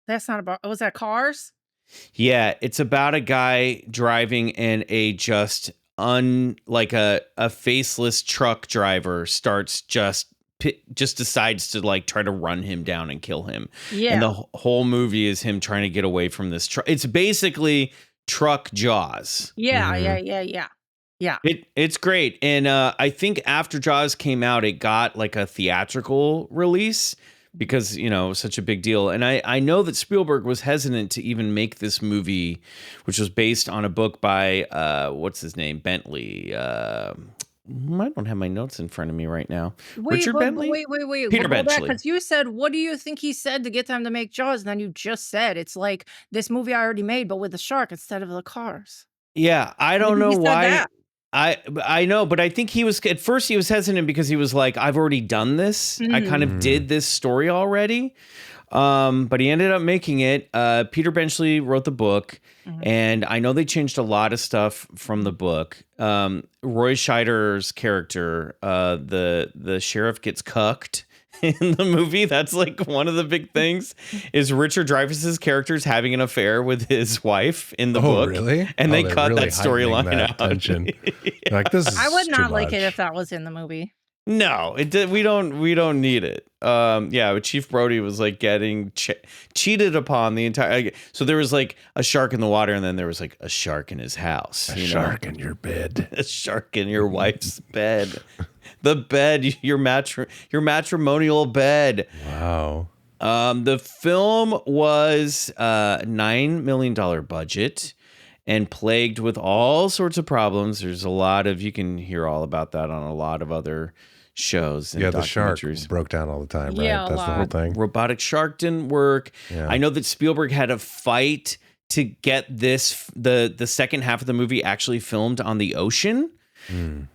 that's not about, was that Cars? Yeah, it's about a guy driving in a just like a faceless truck driver starts just decides to like try to run him down and kill him. Yeah. And the whole movie is him trying to get away from this truck. It's basically truck Jaws. Yeah, Mhm. yeah. It's great. And I think after Jaws came out, it got like a theatrical release because, it was such a big deal. And I know that Spielberg was hesitant to even make this movie, which was based on a book by, what's his name? Bentley. I don't have my notes in front of me right now. Richard Bentley? Wait. Peter Benchley. Because you said, what do you think he said to get them to make Jaws? And then you just said, it's like this movie I already made, but with the shark instead of the cars. Yeah, I don't know He said why. that. I know, but I think at first he was hesitant because he was like, I've already done this. I kind of did this story already. But he ended up making it. Peter Benchley wrote the book, and I know they changed a lot of stuff from the book. Roy Scheider's character, the sheriff, gets cucked in the movie. That's like one of the big things is Richard Dreyfuss's character's having an affair with his wife in the book. Really? And they they're cut really that storyline heightening that out. tension. Like, this is I would too not like it much. if that was in the movie. No, it did. We don't need it. But Chief Brody was like getting cheated upon the entire. So there was like a shark in the water, and then there was like a shark in his house. A shark in your bed. A shark in your wife's bed. The bed, your matrimonial bed. Wow. The film was $9 million budget and plagued with all sorts of problems. There's a lot of, you can hear all about that on a lot of other shows and the shark documentaries. broke down all the time, right? Yeah, That's the whole thing. Robotic shark didn't work. Yeah. I know that Spielberg had a fight to get this, the second half of the movie actually filmed on the ocean.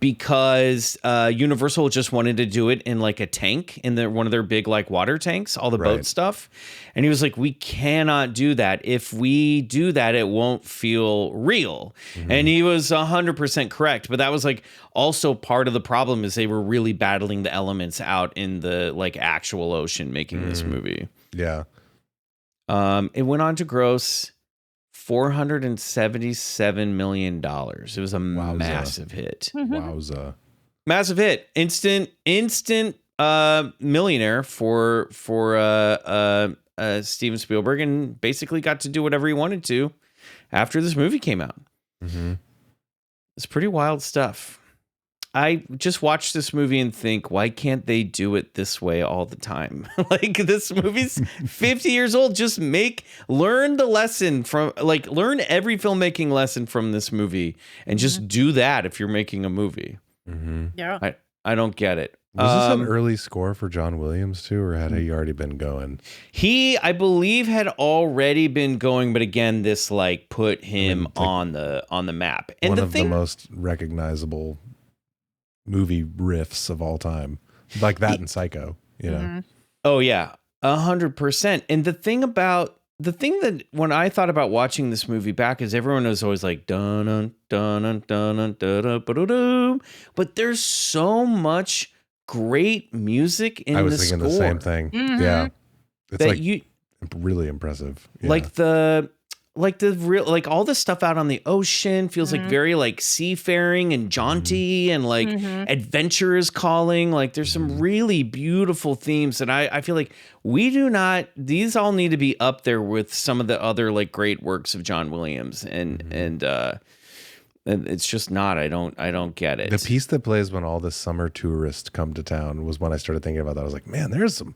Because Universal just wanted to do it in like a tank in one of their big like water tanks, all the boat stuff. And he was like, we cannot do that. If we do that, it won't feel real. And he was 100% correct. But that was like also part of the problem is they were really battling the elements out in the like actual ocean making this movie. Yeah. It went on to gross $477 million. It was a massive hit. Wowza. Massive hit. Instant millionaire for Steven Spielberg, and basically got to do whatever he wanted to after this movie came out. It's pretty wild stuff. I just watch this movie and think, why can't they do it this way all the time? Like, this movie's 50 years old. Just learn the lesson learn every filmmaking lesson from this movie and just do that if you're making a movie. Yeah. I don't get it. Was this an early score for John Williams too, or had he already been going? He, I believe, had already been going, but again, this like put him on the map. And one of the most recognizable movie riffs of all time, like that and Psycho, you know. Oh yeah, 100%. And the thing that when I thought about watching this movie back is everyone was always like dun dun dun dun dun dun dun, but there's so much great music in the score. I was thinking the same thing. Yeah, it's like really impressive. Yeah. Like the real, like all the stuff out on the ocean feels like very like seafaring and jaunty and like adventure is calling. Like there's some really beautiful themes that I feel like these all need to be up there with some of the other like great works of John Williams and it's just not. I don't get it. The piece that plays when all the summer tourists come to town was when I started thinking about that. I was like, man, there's some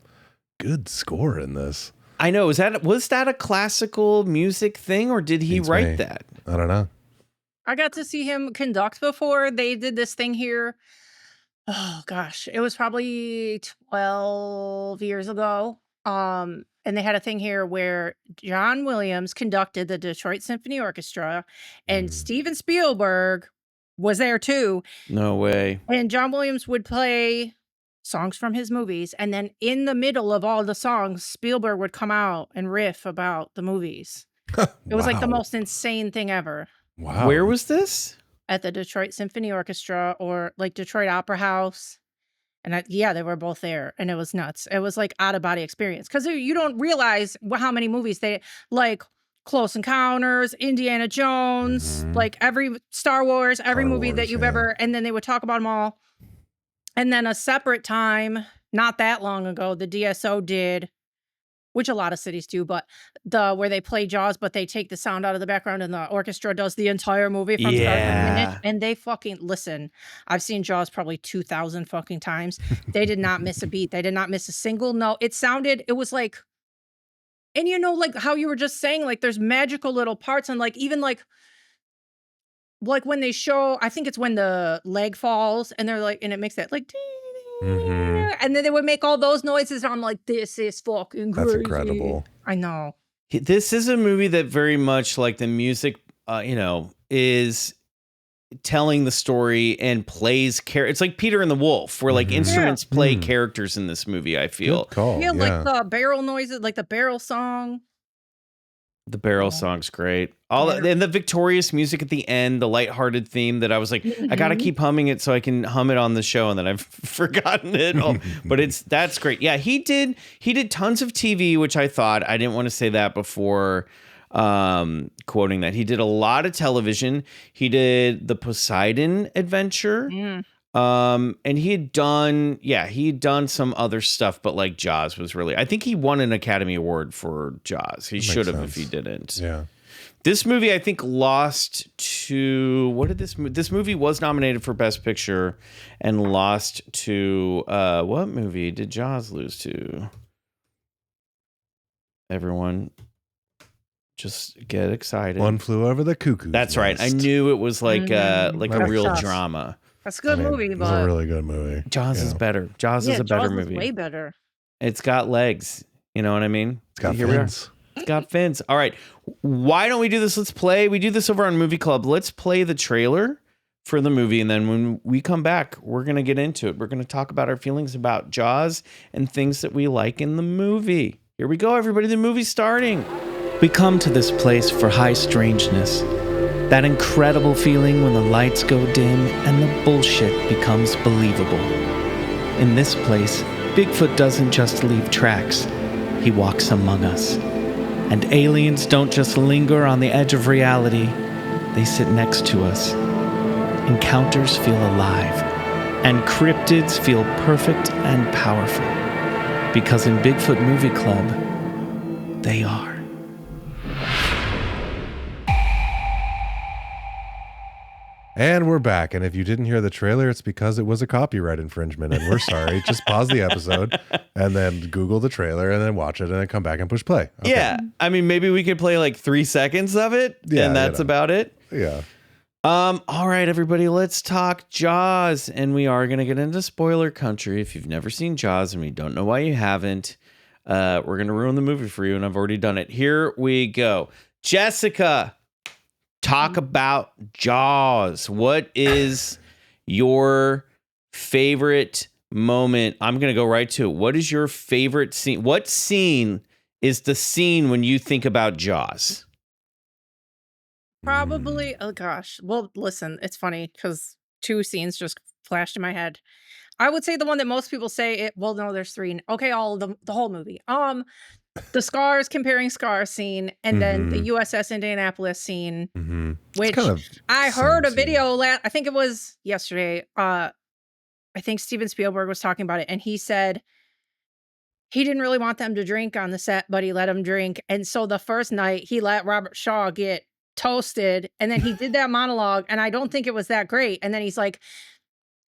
good score in this. I know. Was that a classical music thing, or did he write that? I don't know. I got to see him conduct before. They did this thing here. Oh gosh, it was probably 12 years ago. And they had a thing here where John Williams conducted the Detroit Symphony Orchestra, and Steven Spielberg was there too. No way. And John Williams would play songs from his movies, and then in the middle of all the songs, Spielberg would come out and riff about the movies. It was like the most insane thing ever. Wow. Where was this? At the Detroit Symphony Orchestra, or like Detroit Opera House. And they were both there, and it was nuts. It was like out of body experience, because you don't realize how many movies they like. Close Encounters, Indiana Jones, like every Star Wars, every movie that you've ever, and then they would talk about them all. And then a separate time, not that long ago, the DSO did, which a lot of cities do, but where they play Jaws, but they take the sound out of the background and the orchestra does the entire movie from start to finish. And they fucking listen. I've seen Jaws probably 2,000 fucking times. They did not miss a beat. They did not miss a single note. It was like, and you know, like how you were just saying, like there's magical little parts, and like even like when they show, I think it's when the leg falls and they're like, and it makes that like, and then they would make all those noises. And I'm like, this is fucking crazy. That's incredible. I know. This is a movie that very much like the music, is telling the story and plays it's like Peter and the Wolf, where like instruments play characters in this movie. I feel. Good call. Yeah, like the barrel noises, like the barrel song. The barrel song's great. And the victorious music at the end, the lighthearted theme that I was like, I gotta keep humming it so I can hum it on the show, and then I've forgotten it. But that's great. Yeah, he did tons of TV, which I didn't want to say that before quoting that. He did a lot of television. He did the Poseidon Adventure. And he had done some other stuff, but like Jaws was really, I think he won an Academy Award for Jaws. He should have if he didn't. Yeah. This movie, I think, lost to, this movie was nominated for Best Picture and lost to, what movie did Jaws lose to? everyone, just get excited. One Flew Over the Cuckoo's That's right. I knew it was like a real tough. drama. That's a good movie, It was but a really good movie. Jaws is better. Jaws is a better movie. Way better. It's got legs. You know what I mean? It's got Here fins. It's got fins. All right. Why don't we do this? Let's play. We do this over on Movie Club. Let's play the trailer for the movie. And then when we come back, we're going to get into it. We're going to talk about our feelings about Jaws and things that we like in the movie. Here we go, everybody. The movie's starting. We come to this place for high strangeness. That incredible feeling when the lights go dim and the bullshit becomes believable. In this place, Bigfoot doesn't just leave tracks. He walks among us. And aliens don't just linger on the edge of reality. They sit next to us. Encounters feel alive. And cryptids feel perfect and powerful. Because in Bigfoot Movie Club, they are. And we're back. And if you didn't hear the trailer, it's because it was a copyright infringement. And we're sorry. Just pause the episode and then Google the trailer and then watch it and then come back and push play. Okay. Yeah. I mean, maybe we could play like 3 seconds of it. Yeah, and that's about it. Yeah. All right, everybody, let's talk Jaws. And we are going to get into spoiler country. If you've never seen Jaws and we don't know why you haven't, we're going to ruin the movie for you. And I've already done it. Here we go. Jessica. Talk about Jaws. What is your favorite moment? I'm going to go right to it. What is your favorite scene? What scene is the scene when you think about Jaws? Probably, oh gosh. Well, listen, it's funny because 2 scenes just flashed in my head. I would say the one that most people say it. Well, no, there's 3. Okay, the whole movie. The comparing scars scene, and then the USS Indianapolis scene, which kind of I heard a video. I think it was yesterday. I think Steven Spielberg was talking about it, and he said he didn't really want them to drink on the set, but he let them drink. And so the first night, he let Robert Shaw get toasted, and then he did that monologue, and I don't think it was that great. And then he's like,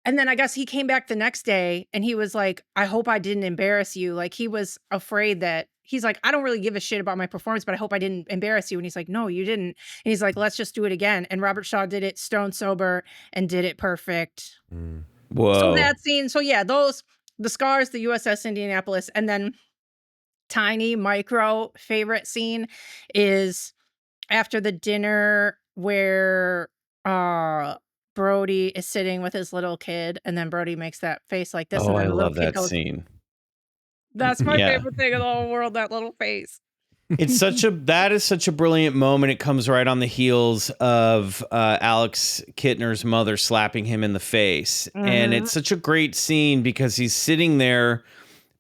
and then I guess he came back the next day, and he was like, I hope I didn't embarrass you. Like, he was afraid that. He's like, I don't really give a shit about my performance, but I hope I didn't embarrass you. And he's like, no, you didn't. And he's like, let's just do it again. And Robert Shaw did it stone sober and did it perfect. Whoa. So that scene. So yeah, the scars, the USS Indianapolis, and then tiny micro favorite scene is after the dinner where Brody is sitting with his little kid, and then Brody makes that face like this. Oh, and then I the little love kid that goes, scene. That's my Yeah. favorite thing in the whole world, that little face. That is such a brilliant moment. It comes right on the heels of Alex Kittner's mother slapping him in the face. And it's such a great scene because he's sitting there.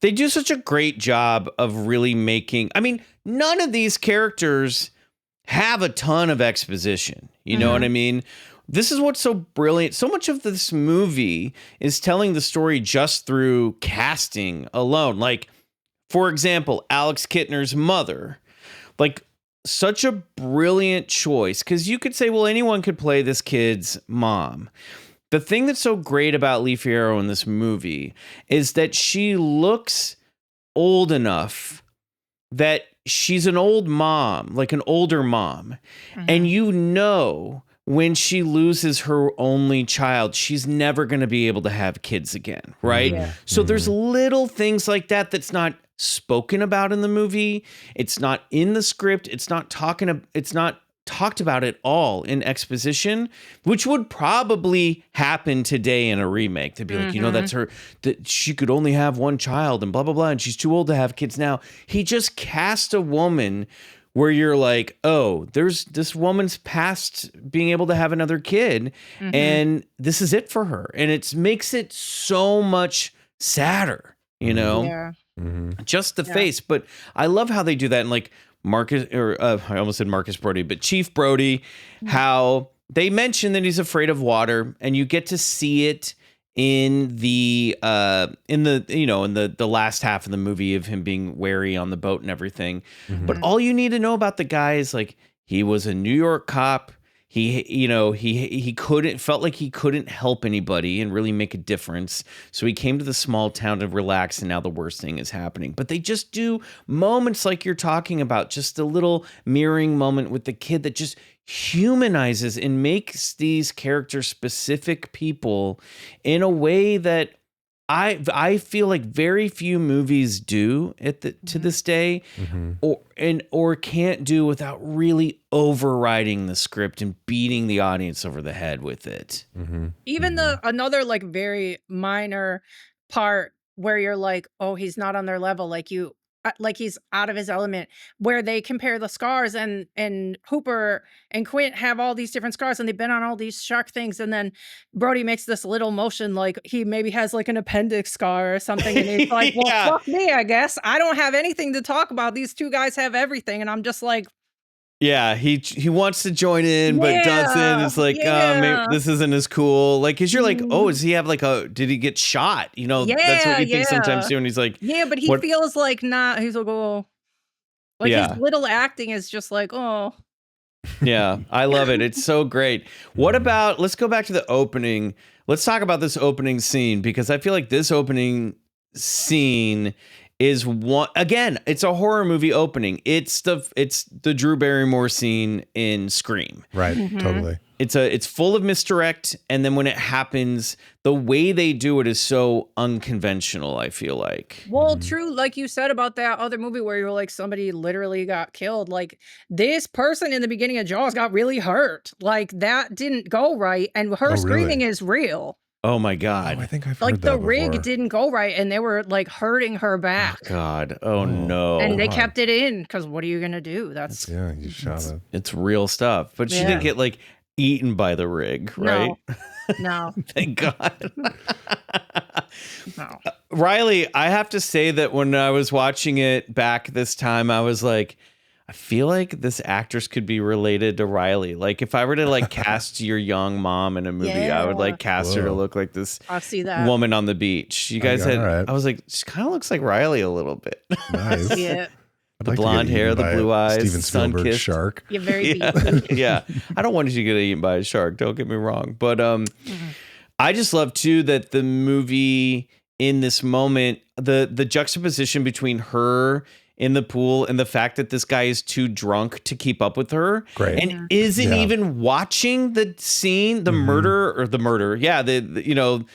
They do such a great job of really making, I mean, none of these characters have a ton of exposition. You know what I mean? This is what's so brilliant. So much of this movie is telling the story just through casting alone. Like, for example, Alex Kittner's mother. Like, such a brilliant choice. Because you could say, well, anyone could play this kid's mom. The thing that's so great about Lee Fierro in this movie is that she looks old enough that she's an old mom, like an older mom. And you know, when she loses her only child, she's never going to be able to have kids again, right? Yeah. So there's little things like that that's not spoken about in the movie. It's not in the script. It's not talked about at all in exposition, which would probably happen today in a remake. They'd be like, you know, that's her, that she could only have one child and blah, blah, blah. And she's too old to have kids now. He just cast a woman where you're like, oh, there's this woman's past being able to have another kid, and this is it for her. And it makes it so much sadder, you know? Yeah. Just the face. But I love how they do that. And like Marcus, or I almost said Marcus Brody, but Chief Brody, how they mention that he's afraid of water, and you get to see it in the last half of the movie of him being wary on the boat and everything. But all you need to know about the guy is like, he was a New York cop. he felt like he couldn't help anybody and really make a difference. So he came to the small town to relax, and now the worst thing is happening. But they just do moments like you're talking about, just a little mirroring moment with the kid that just humanizes and makes these character specific people in a way that I feel like very few movies do to this day, or can't do without really overriding the script and beating the audience over the head with it. Even another like very minor part where you're like, oh, he's not on their level, like he's out of his element, where they compare the scars, and Hooper and Quint have all these different scars, and they've been on all these shark things, and then Brody makes this little motion like he maybe has like an appendix scar or something, and he's like, well, fuck me, I guess I don't have anything to talk about, these two guys have everything. And I'm just like, yeah, he wants to join in, but doesn't. It's like, maybe this isn't as cool. Like, cause you're like, oh, does he have did he get shot? That's what you think sometimes too. And he's like, yeah, but he feels like not. He's like, oh, like his little acting is just like, oh. Yeah, I love it. It's so great. What about, let's go back to the opening. Let's talk about this opening scene, because I feel like this opening scene is one, again, it's a horror movie opening. It's the Drew Barrymore scene in Scream. Right. Totally. It's full of misdirect, and then when it happens, the way they do it is so unconventional, I feel like. Well, true, like you said about that other movie where you're like, somebody literally got killed. Like, this person in the beginning of Jaws got really hurt. Like, that didn't go right, and her screaming is real. Oh my God. I think I've heard like that the before. rig didn't go right, and they were like hurting her back. Oh God. Oh no. And they kept it in, because what are you gonna do? Yeah, you shot it. It's real stuff. But she didn't get like eaten by the rig, right? No. Thank God. No. Riley, I have to say that when I was watching it back this time, I was like, I feel like this actress could be related to Riley. Like, if I were to like cast your young mom in a movie, I would like cast her to look like this woman on the beach. You guys I was like, she kind of looks like Riley a little bit. Nice. Yeah. The blonde hair, the blue eyes, Steven Spielberg sun-kissed shark. You're very beautiful. Yeah. I don't want you to get eaten by a shark. Don't get me wrong. But I just love too that the movie in this moment, the juxtaposition between her in the pool and the fact that this guy is too drunk to keep up with her. Great. And isn't even watching the scene, the murder. Yeah. The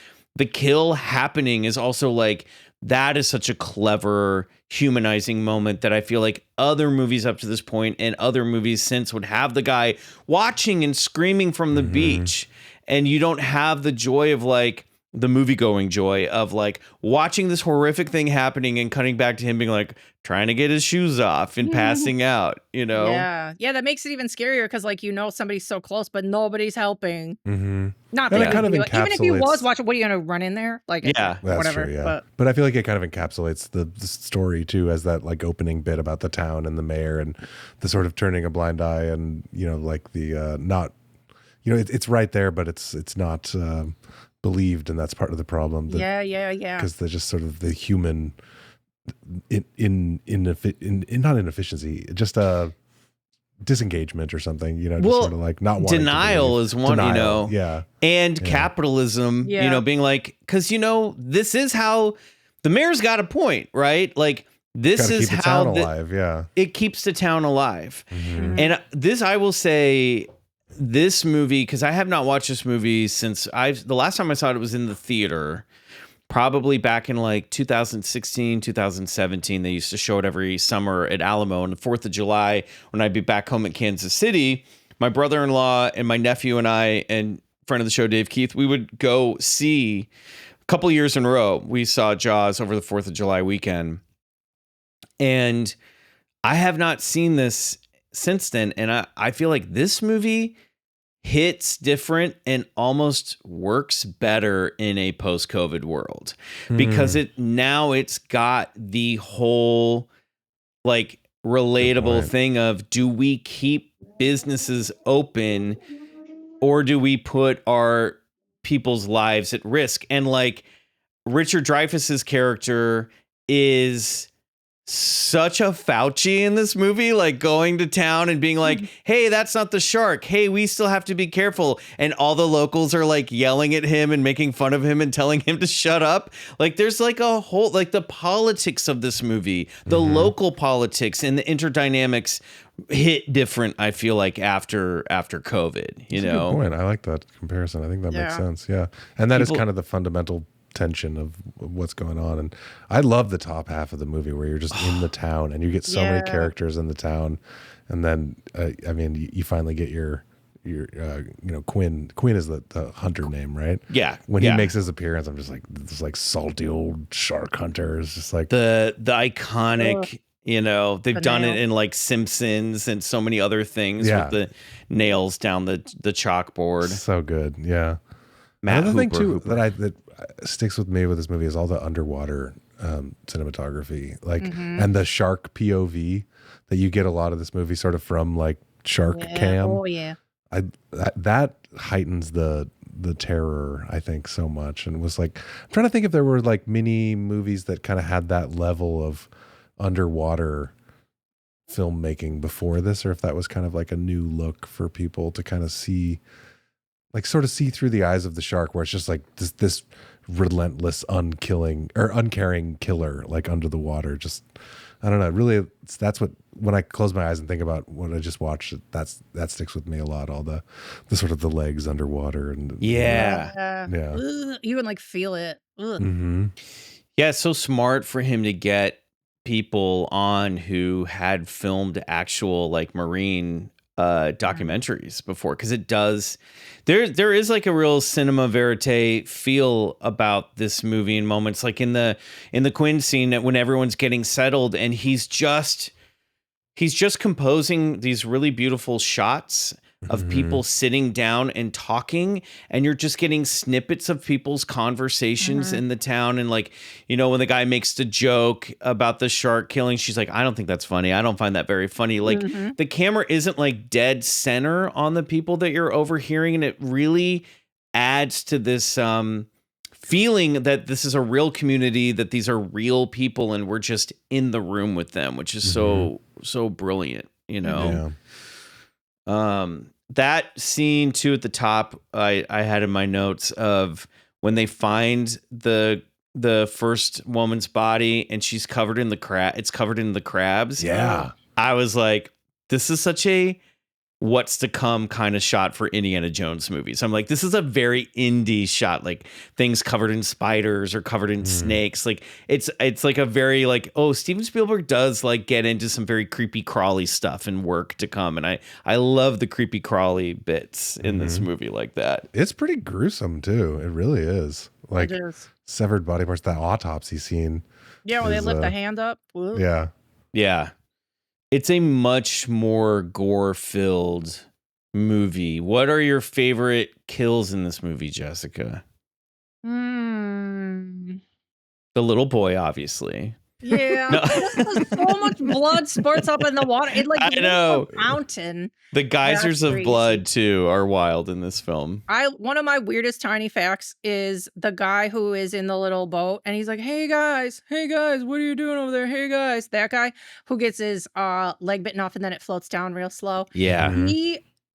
kill happening is also like, that is such a clever humanizing moment that I feel like other movies up to this point and other movies since would have the guy watching and screaming from the beach. And you don't have the joy of like the movie going joy of like watching this horrific thing happening and cutting back to him being like trying to get his shoes off and passing out, Yeah, that makes it even scarier, because like, somebody's so close, but nobody's helping. Not And that it kind of even if he was watching, what are you gonna run in there? Like, yeah, whatever. True, yeah. But I feel like it kind of encapsulates the story too, as that like opening bit about the town and the mayor and the sort of turning a blind eye, and like the not, it's right there, but it's not believed, and that's part of the problem. Yeah. Because they're just sort of the human not inefficiency, just disengagement or something, just sort of like not wanting denial is one, and capitalism, Yeah. Being like, because this is how the mayor's got a point, right? Like, this is keep the how town alive, it keeps the town alive. And this, I will say, this movie, because I have not watched this movie since the last time I saw it was in the theater, probably back in like 2016, 2017. They used to show it every summer at Alamo on the 4th of July when I'd be back home in Kansas City. My brother-in-law and my nephew and I, and friend of the show, Dave Keith, we would go see a couple years in a row. We saw Jaws over the 4th of July weekend. And I have not seen this since then. And I feel like this movie hits different and almost works better in a post-COVID world, because it's got the whole like relatable thing of, do we keep businesses open or do we put our people's lives at risk? And like Richard Dreyfuss's character is such a Fauci in this movie, like going to town and being like, hey, that's not the shark. Hey, we still have to be careful. And all the locals are like yelling at him and making fun of him and telling him to shut up. Like there's like a whole, like the politics of this movie, the local politics and the interdynamics hit different, I feel like, after COVID, you know? Good point. I like that comparison. I think that makes sense. Yeah. And that is kind of the fundamental tension of what's going on. And I love the top half of the movie where you're just in the town and you get so many characters in the town. And then, I mean, you finally get your Quinn is the hunter name, right? Yeah. When he makes his appearance, I'm just like, this like salty old shark hunter is just like the iconic, you know, they've done it in like Simpsons and so many other things with the nails down the chalkboard. So good. Yeah. Another thing too that sticks with me with this movie is all the underwater cinematography, like and the shark POV that you get a lot of this movie sort of from like shark cam. Oh yeah. That heightens the terror, I think, so much. And was like, I'm trying to think if there were like mini movies that kind of had that level of underwater filmmaking before this, or if that was kind of like a new look for people to kind of see, like sort of see through the eyes of the shark, where it's just like this relentless uncaring killer, like under the water. Just, I don't know. Really, that's what, when I close my eyes and think about what I just watched, that sticks with me a lot. All the sort of the legs underwater and yeah. Ugh, you would like feel it. Yeah, it's so smart for him to get people on who had filmed actual like marine documentaries before, because it does, there is like a real cinema verite feel about this movie in moments, like in the Quinn scene when everyone's getting settled and he's just composing these really beautiful shots of people sitting down and talking, and you're just getting snippets of people's conversations in the town. And like, you know, when the guy makes the joke about the shark killing, she's like, I don't think that's funny. I don't find that very funny. Like the camera isn't like dead center on the people that you're overhearing. And it really adds to this feeling that this is a real community, that these are real people and we're just in the room with them, which is so brilliant, you know? That scene too at the top, I had in my notes of when they find the first woman's body and she's covered in it's covered in the crabs. Yeah. I was like, this is such a what's to come kind of shot for Indiana Jones movies. I'm like, this is a very indie shot, like things covered in spiders or covered in snakes. Like it's like a very like, oh, Steven Spielberg does like get into some very creepy crawly stuff and work to come. And I love the creepy crawly bits in this movie like that. It's pretty gruesome too. It really is. Like severed body parts, that autopsy scene. Yeah, when they lift the hand up. Whoop. Yeah. Yeah. It's a much more gore-filled movie. What are your favorite kills in this movie, Jessica? The little boy, obviously. Yeah, so much blood spurts up in the water. It like I know a fountain. The geysers of blood too are wild in this film. One of my weirdest tiny facts is the guy who is in the little boat and he's like, hey guys, what are you doing over there? Hey guys, that guy who gets his leg bitten off and then it floats down real slow. Yeah,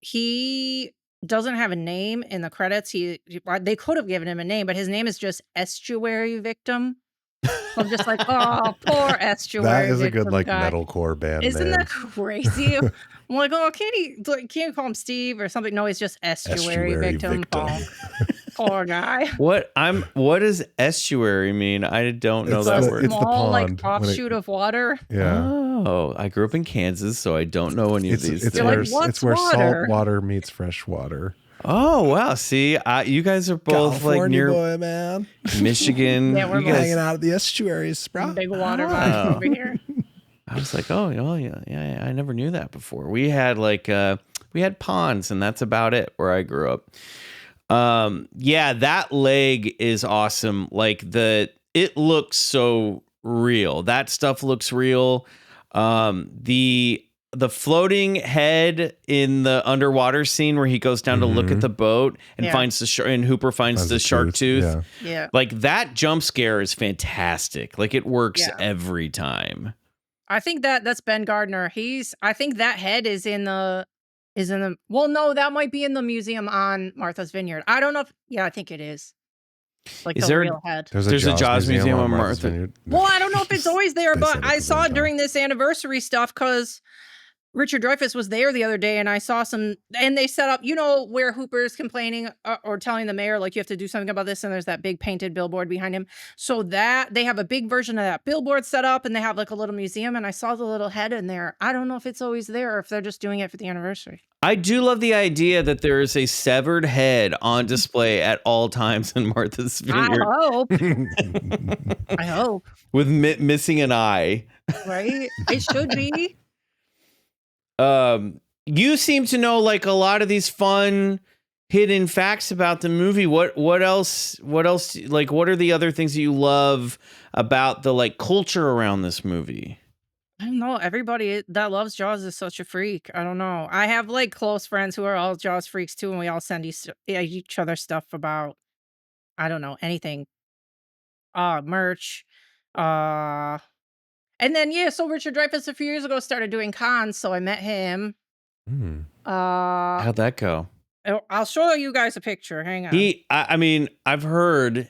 he doesn't have a name in the credits. They could have given him a name, but his name is just Estuary Victim. I'm just like, oh, poor Estuary. That is a good Victim like guy. metalcore band. Isn't name. that crazy? I'm like, oh, can't you call him Steve or something? No, he's just Estuary Victim. Poor guy. What does estuary mean? I don't know that word. It's a small like offshoot of water. Yeah. Oh, I grew up in Kansas, so I don't know any of these. You're like, what's it's where water? salt water meets fresh water. Oh wow! See, you guys are both California like near boy, man. Michigan. Yeah, we're you guys hanging out at the estuaries, bro. Big water vibes over here. I was like, oh yeah. I never knew that before. We had we had ponds, and that's about it where I grew up. Yeah, that leg is awesome. Like it looks so real. That stuff looks real. The floating head in the underwater scene where he goes down to look at the boat and finds the shark, and Hooper finds the shark tooth. Yeah. Like that jump scare is fantastic. Like it works every time. I think that's Ben Gardner. I think that head is in the well, no, that might be in the museum on Martha's Vineyard. I don't know if I think it is. Like Is the there real head. There's a Jaws museum on Martha's Martha. Vineyard. Well, I don't know if it's always there, They but said it I the saw one it time. during this anniversary stuff because Richard Dreyfuss was there the other day, and I saw some, and they set up, where Hooper's complaining or telling the mayor, like, you have to do something about this, and there's that big painted billboard behind him. So that they have a big version of that billboard set up, and they have like a little museum, and I saw the little head in there. I don't know if it's always there or if they're just doing it for the anniversary. I do love the idea that there is a severed head on display at all times in Martha's Vineyard. I hope. With missing an eye. Right? It should be. You seem to know like a lot of these fun hidden facts about the movie. What else, like, what are the other things that you love about the like culture around this movie? I don't know. Everybody that loves Jaws is such a freak. I don't know. I have like close friends who are all Jaws freaks too, and we all send each other stuff about, I don't know, anything. Merch. And then so Richard Dreyfuss a few years ago started doing cons, so I met him. How'd that go? I'll show you guys a picture. Hang on. I mean, I've heard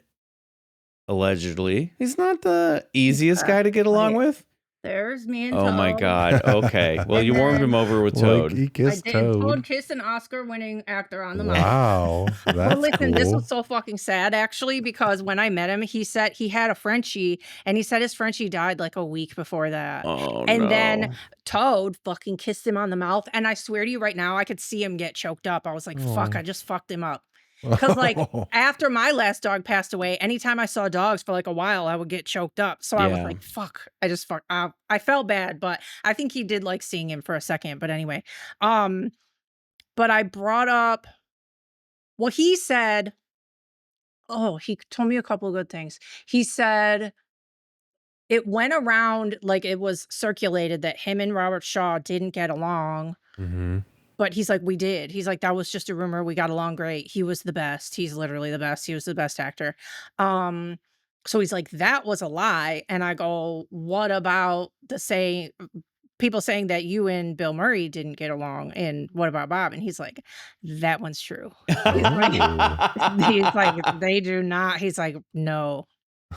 allegedly he's not the easiest guy to get along with. There's me and Oh Toad. my God. Okay. Well, you warmed him over with Toad. He kissed I did. Toad. Toad kissed an Oscar-winning actor on the mouth. Wow, that's But listen, this cool. was so fucking sad, actually, because when I met him, he said he had a Frenchie, and he said his Frenchie died like a week before that. Oh, And then Toad fucking kissed him on the mouth, and I swear to you right now, I could see him get choked up. I was like, fuck, I just fucked him up. Because like after my last dog passed away, anytime I saw dogs for like a while, I would get choked up. So I was like, fuck, I felt bad, but I think he did like seeing him for a second. But anyway, but I brought up, well, he said, he told me a couple of good things. He said it went around, like it was circulated that him and Robert Shaw didn't get along. Mm-hmm. But he's like, we did. He's like, that was just a rumor. We got along great. He was the best. He's literally the best. He was the best actor. So he's like, that was a lie. And I go, what about people saying that you and Bill Murray didn't get along? And what about Bob? And he's like, that one's true. He's like, they do not. He's like, no,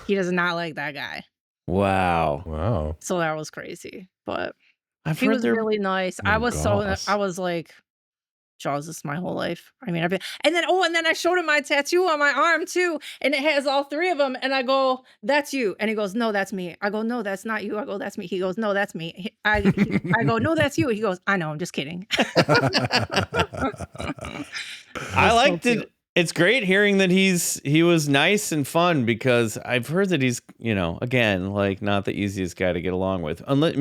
he does not like that guy. Wow. So that was crazy. But He he was really nice. I was gosh. I was like, Jaws is my whole life. I mean, and then I showed him my tattoo on my arm too, and it has all three of them. And I go, "That's you," and he goes, "No, that's me." I go, "No, that's not you." I go, "That's me." He goes, "No, that's me." I go, "No, that's you." He goes, "I know, I'm just kidding." I liked it. It's great hearing that he was nice and fun, because I've heard that he's, again, like not the easiest guy to get along with. Unless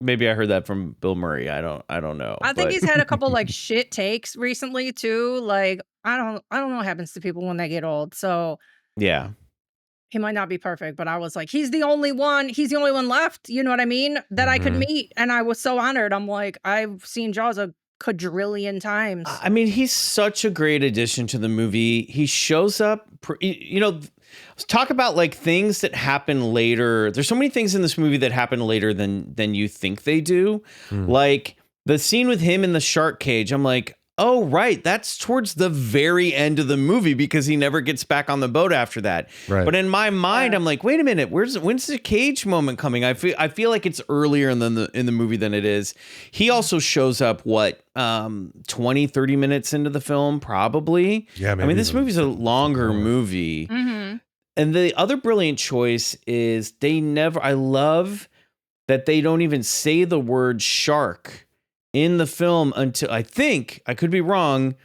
maybe I heard that from Bill Murray. I don't know. I think he's had a couple like shit takes recently too. Like I don't know what happens to people when they get old. So yeah, he might not be perfect, but I was like, he's the only one left. You know what I mean? That I could meet, and I was so honored. I'm like, I've seen Jaws a quadrillion times. I mean, he's such a great addition to the movie. He shows up, let's talk about like things that happen later. There's so many things in this movie that happen later than you think they do. Like the scene with him in the shark cage. I'm like, oh, right. That's towards the very end of the movie, because he never gets back on the boat after that. Right. But in my mind, I'm like, wait a minute. When's the cage moment coming? I feel like it's earlier in the movie than it is. He also shows up, 20, 30 minutes into the film, probably. Yeah, maybe. I mean, this movie's a longer movie. Mm-hmm. And the other brilliant choice is I love that they don't even say the word shark in the film until, I think, I could be wrong.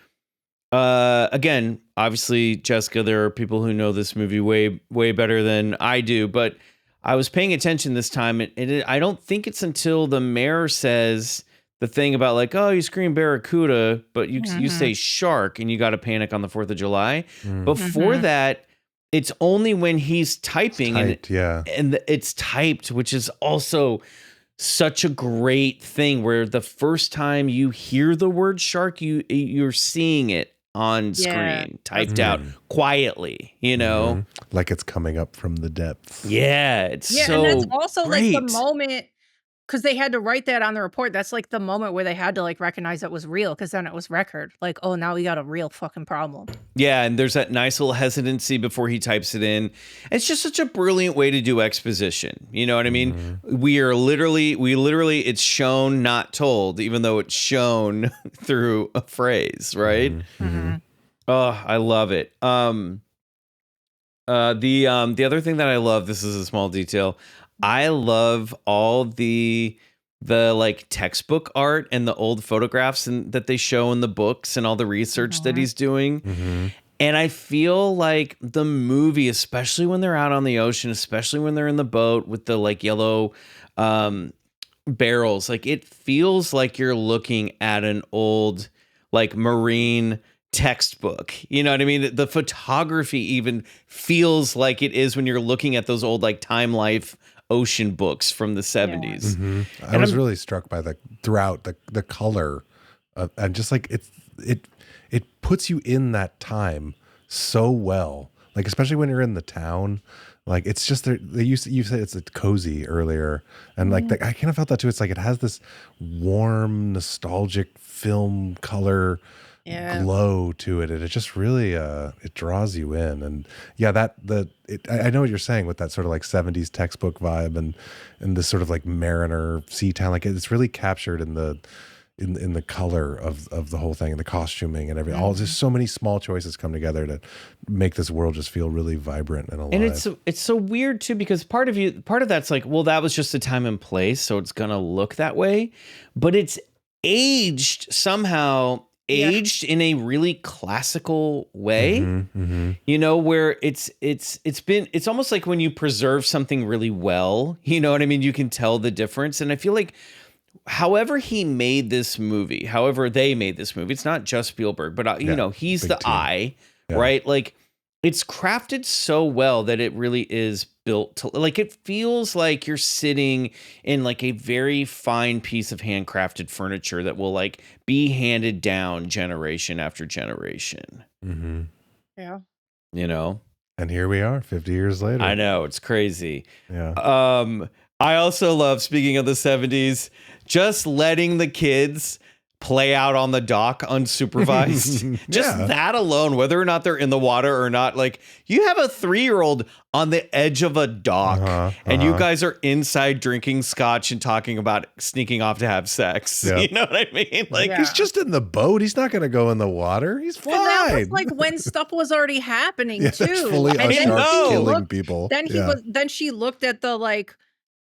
Again, obviously, Jessica, there are people who know this movie way, way better than I do, but I was paying attention this time. I don't think it's until the mayor says the thing about like, oh, you scream barracuda, but you say shark, and you got to panic on the 4th of July. Before that, it's only when he's typing and it's typed, which is also such a great thing, where the first time you hear the word shark, you're seeing it on screen, typed out quietly, like it's coming up from the depths. Yeah, it's so and that's also great. like the moment 'Cause they had to write that on the report. That's, like, the moment where they had to, like, recognize it was real, because then it was record. Like, "Oh, now we got a real fucking problem." Yeah, and there's that nice little hesitancy before he types it in. It's just such a brilliant way to do exposition. You know what I mean? We literally, it's shown, not told, even though it's shown through a phrase, right? Oh, I love it. The other thing that I love, this is a small detail. I love all the like textbook art and the old photographs that they show in the books and all the research that he's doing. And I feel like the movie, especially when they're out on the ocean, especially when they're in the boat with the like yellow barrels, like it feels like you're looking at an old like marine textbook. You know what I mean? The photography even feels like it is when you're looking at those old like Time Life ocean books from the 70s. I was really struck by throughout the color and just like it puts you in that time so well, like especially when you're in the town. Like it's just you said it's cozy earlier, and like I kind of felt that too. It's like it has this warm nostalgic film color glow to it, and it just really it draws you in. And yeah, I know what you're saying with that sort of like 70s textbook vibe and this sort of like mariner sea town. Like it's really captured in the color of the whole thing, and the costuming and everything. Just so many small choices come together to make this world just feel really vibrant and alive. And it's so weird too, because part of that's like, well, that was just a time and place, so it's gonna look that way, but it's aged somehow. In a really classical way, you know, where it's almost like when you preserve something really well, you know what I mean? You can tell the difference. And I feel like however they made this movie, it's not just Spielberg, but you know, he's the eye, right? Like it's crafted so well that it really is built to, like, it feels like you're sitting in like a very fine piece of handcrafted furniture that will like be handed down generation after generation. Yeah. You know? And here we are 50 years later. I know, it's crazy. Yeah. I also love, speaking of the 70s, just letting the kids play out on the dock unsupervised. Just that alone, whether or not they're in the water or not. Like, you have a 3-year-old on the edge of a dock and you guys are inside drinking scotch and talking about sneaking off to have sex. You know what I mean? Like, he's just in the boat. He's not going to go in the water. He's fine. And that was like when stuff was already happening too. Fully And then killing people. Then she looked at the like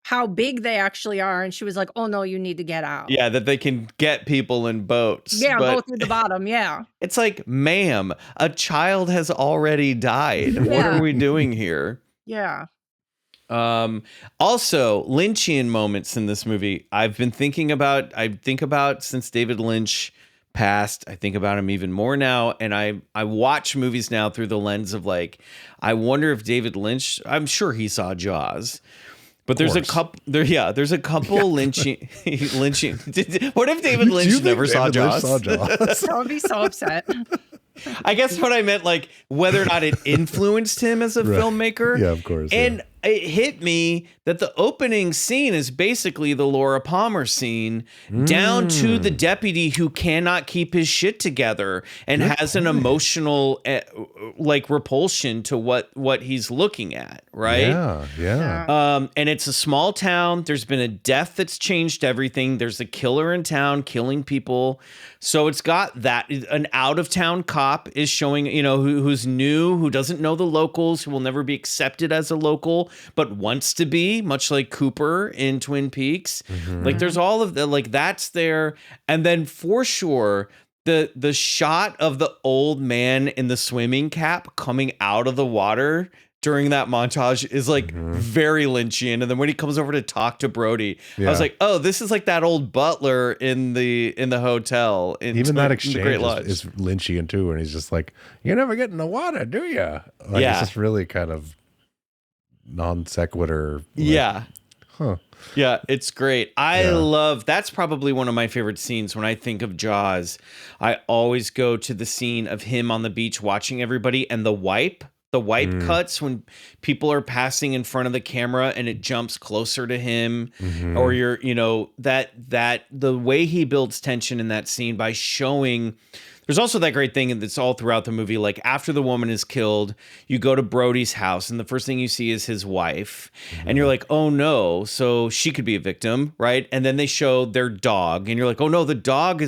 how big they actually are, and she was like, "Oh no, you need to get out." Yeah, that they can get people in boats. Yeah, go through the bottom. Yeah. It's like, ma'am, a child has already died. What are we doing here? Yeah. Also, Lynchian moments in this movie. I think about since David Lynch passed. I think about him even more now, and I watch movies now through the lens of like, I wonder if David Lynch. I'm sure he saw Jaws. But there's a couple lynching. What if David Lynch never saw Jaws? I would be so upset. I guess what I meant, like, whether or not it influenced him as a filmmaker. Yeah, of course. And it hit me that the opening scene is basically the Laura Palmer scene, down to the deputy who cannot keep his shit together and has an emotional like repulsion to what he's looking at, right? Yeah. And it's a small town. There's been a death that's changed everything. There's a killer in town killing people. So it's got that. An out-of-town cop is showing, you know, who's new, who doesn't know the locals, who will never be accepted as a local, but wants to be, much like Cooper in Twin Peaks. Like, there's all of the, like, that's there. And then for sure, the shot of the old man in the swimming cap coming out of the water during that montage is like very Lynchian. And then when he comes over to talk to Brody, I was like, oh, this is like that old butler in the hotel. Even that exchange is Lynchian too. And he's just like, you never get in the water, do you? Like, it's just really kind of non sequitur. Like, Yeah, it's great. I love, that's probably one of my favorite scenes when I think of Jaws. I always go to the scene of him on the beach watching everybody and the wipe the wipe cuts when people are passing in front of the camera and it jumps closer to him, or you're, that the way he builds tension in that scene by showing. There's also that great thing that's all throughout the movie. Like after the woman is killed, you go to Brody's house and the first thing you see is his wife. And you're like, oh no. So she could be a victim, right? And then they show their dog and you're like, oh no, the dog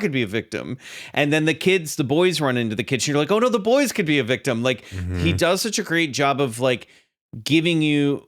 could be a victim. And then the boys run into the kitchen. You're like, oh no, the boys could be a victim. Like he does such a great job of like giving you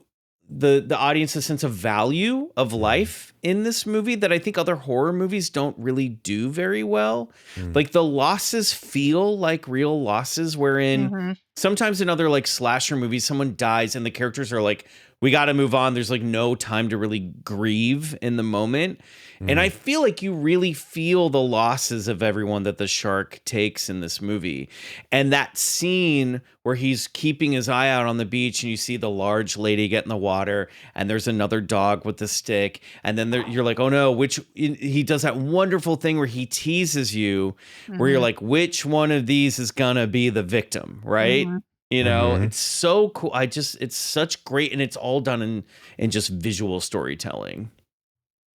the audience a sense of value of life in this movie that I think other horror movies don't really do very well. Like the losses feel like real losses, wherein sometimes in other like slasher movies, someone dies and the characters are like, we got to move on. There's like no time to really grieve in the moment. And I feel like you really feel the losses of everyone that the shark takes in this movie. And that scene where he's keeping his eye out on the beach and you see the large lady get in the water and there's another dog with the stick. And then you're like, oh no, he does that wonderful thing where he teases you, where you're like, which one of these is gonna be the victim, right? It's so cool. It's such great, and it's all done in just visual storytelling.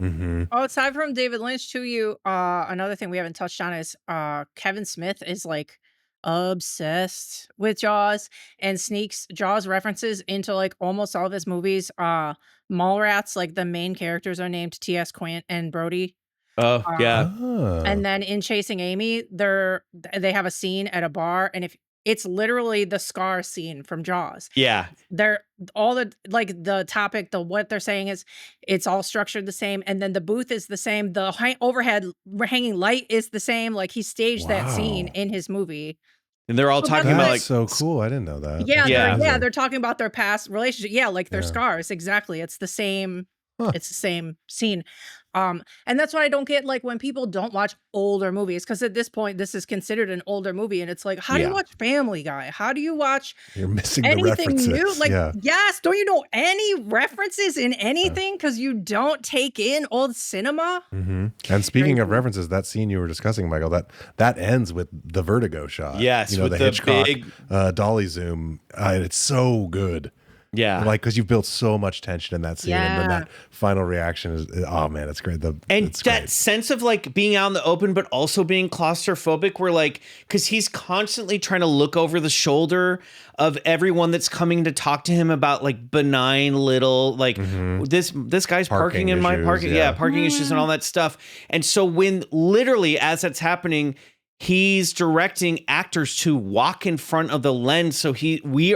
Oh, aside from David Lynch, too, another thing we haven't touched on is Kevin Smith is like obsessed with Jaws and sneaks Jaws references into like almost all of his movies. Mallrats, like the main characters are named T.S. Quint and Brody. Oh, yeah. And then in Chasing Amy, they have a scene at a bar, and if it's literally the scar scene from Jaws. Yeah. They're all the topic, what they're saying is it's all structured the same. And then the booth is the same. The overhead hanging light is the same. Like he staged that scene in his movie. And they're all talking about like so cool. I didn't know that. Yeah. They're talking about their past relationship. Yeah. Like their scars. Exactly. It's the same. It's the same scene. And that's why I don't get like when people don't watch older movies, because at this point this is considered an older movie, and it's like, how do you watch Family Guy? How do you watch You're missing anything the references. new? Like, yes, don't you know any references in anything because you don't take in old cinema? And speaking of references, that scene you were discussing, Michael, that ends with the vertigo shot. Yes, with the Hitchcock big dolly zoom. It's so good. Yeah. Like, because you've built so much tension in that scene, and then that final reaction is, oh man, it's great. It's that great. sense of like being out in the open, but also being claustrophobic, where like, because he's constantly trying to look over the shoulder of everyone that's coming to talk to him about like benign little, like this guy's parking in my parking. Yeah, parking issues and all that stuff. And so when literally as that's happening, he's directing actors to walk in front of the lens, so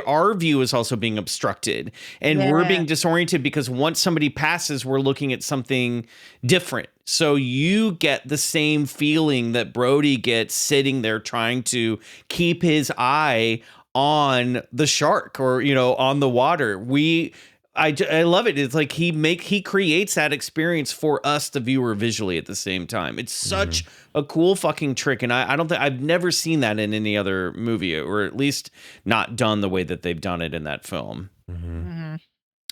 our view is also being obstructed, and we're being disoriented because once somebody passes, we're looking at something different. So you get the same feeling that Brody gets sitting there trying to keep his eye on the shark or on the water. I love it. It's like he creates that experience for us, the viewer, visually at the same time. It's such a cool fucking trick, and I don't think I've never seen that in any other movie, or at least not done the way that they've done it in that film.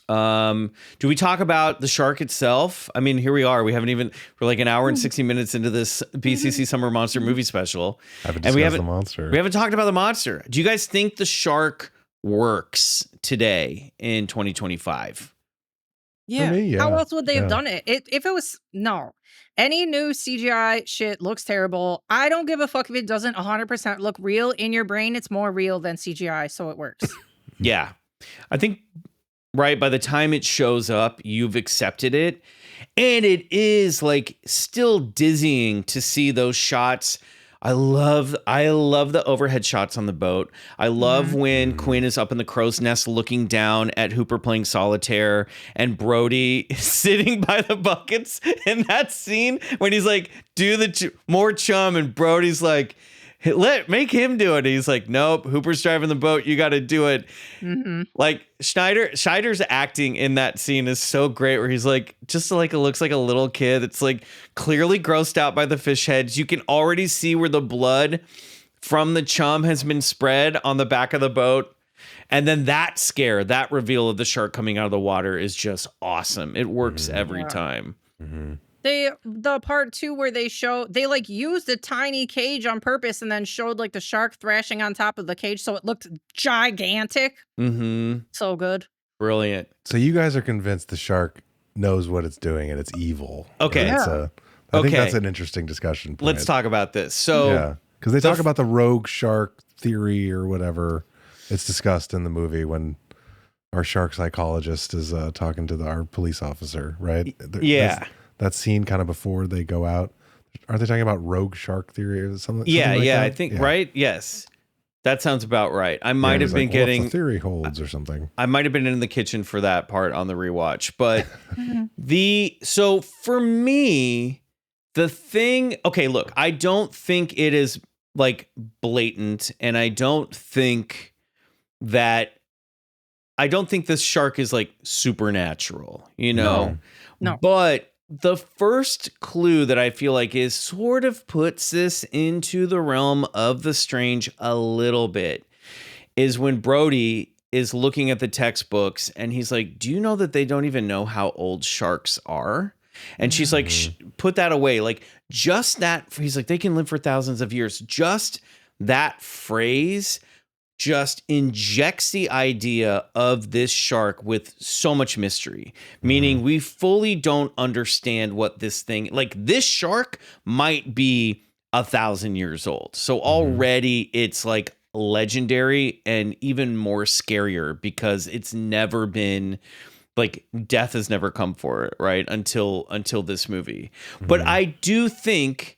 Do we talk about the shark itself? I mean, here we are. We're like an hour and 60 minutes into this BCC Summer Monster movie special, and we haven't talked about the monster. Do you guys think the shark works today in 2025? Yeah. How else would they have done it? If it was any new CGI shit looks terrible. I don't give a fuck if it doesn't 100% look real in your brain. It's more real than CGI, so it works. Yeah. I think by the time it shows up, you've accepted it, and it is like still dizzying to see those shots. I love the overhead shots on the boat. I love when Quinn is up in the crow's nest looking down at Hooper playing solitaire, and Brody is sitting by the buckets in that scene when he's like, do the more chum, and Brody's like, make him do it. He's like, nope, Hooper's driving the boat. You got to do it. Like Schneider's acting in that scene is so great, where he's like, just like, it looks like a little kid. It's like clearly grossed out by the fish heads. You can already see where the blood from the chum has been spread on the back of the boat. And then that reveal of the shark coming out of the water is just awesome. It works every time. The part 2 where they like used a tiny cage on purpose and then showed like the shark thrashing on top of the cage so it looked gigantic. Mm-hmm. So good. Brilliant. So you guys are convinced the shark knows what it's doing and it's evil. Okay. And I think that's an interesting discussion point. Let's talk about this. So because they talk about the rogue shark theory or whatever. It's discussed in the movie when our shark psychologist is talking to our police officer, right? That scene kind of before they go out. Aren't they talking about rogue shark theory or something? Yeah, like that? I think, right? Yes. That sounds about right. I might have been getting... the theory holds or something. I might have been in the kitchen for that part on the rewatch. But so for me, the thing... Okay, look, I don't think it is like blatant, and I don't think this shark is like supernatural, you know? No. But the first clue that I feel like is sort of puts this into the realm of the strange a little bit is when Brody is looking at the textbooks and he's like, do you know that they don't even know how old sharks are? And she's like, put that away. Like just that, he's like, they can live for thousands of years. Just that phrase just injects the idea of this shark with so much mystery, meaning we fully don't understand what this thing, like this shark might be 1,000 years old. So already it's like legendary and even more scarier because it's never been like death has never come for it, right? Until this movie. But I do think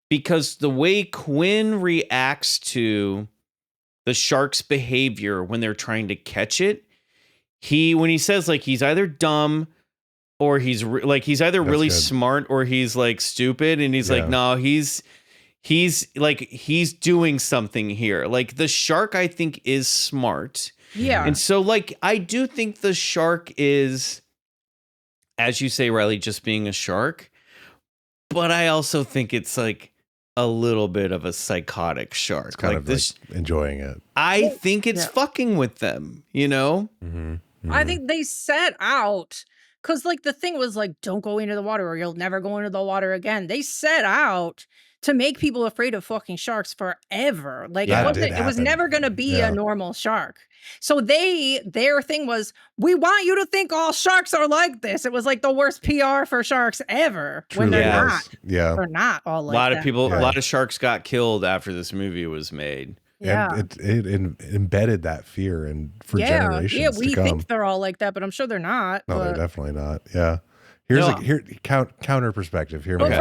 because the way Quinn reacts to the shark's behavior when they're trying to catch it, when he says like he's either dumb or he's either really smart or he's like stupid, and he's like, no, he's doing something here. Like the shark, I think, is smart. Yeah. And so like I do think the shark is, as you say, Riley, just being a shark. But I also think it's like a little bit of a psychotic shark. It's kind like of this, like enjoying it. I think it's fucking with them, you know? I think they set out, because like the thing was like, don't go into the water or you'll never go into the water again. They set out to make people afraid of fucking sharks forever. Like it was never going to be a normal shark. So their thing was, we want you to think all sharks are like this. It was like the worst PR for sharks ever. Truly when they're not. Yeah. They're not all like that. A lot of sharks got killed after this movie was made. Yeah. And it embedded that fear for generations Yeah, we to come. think they're all like that, but I'm sure they're not. No, they're definitely not. Yeah. Counter perspective here. But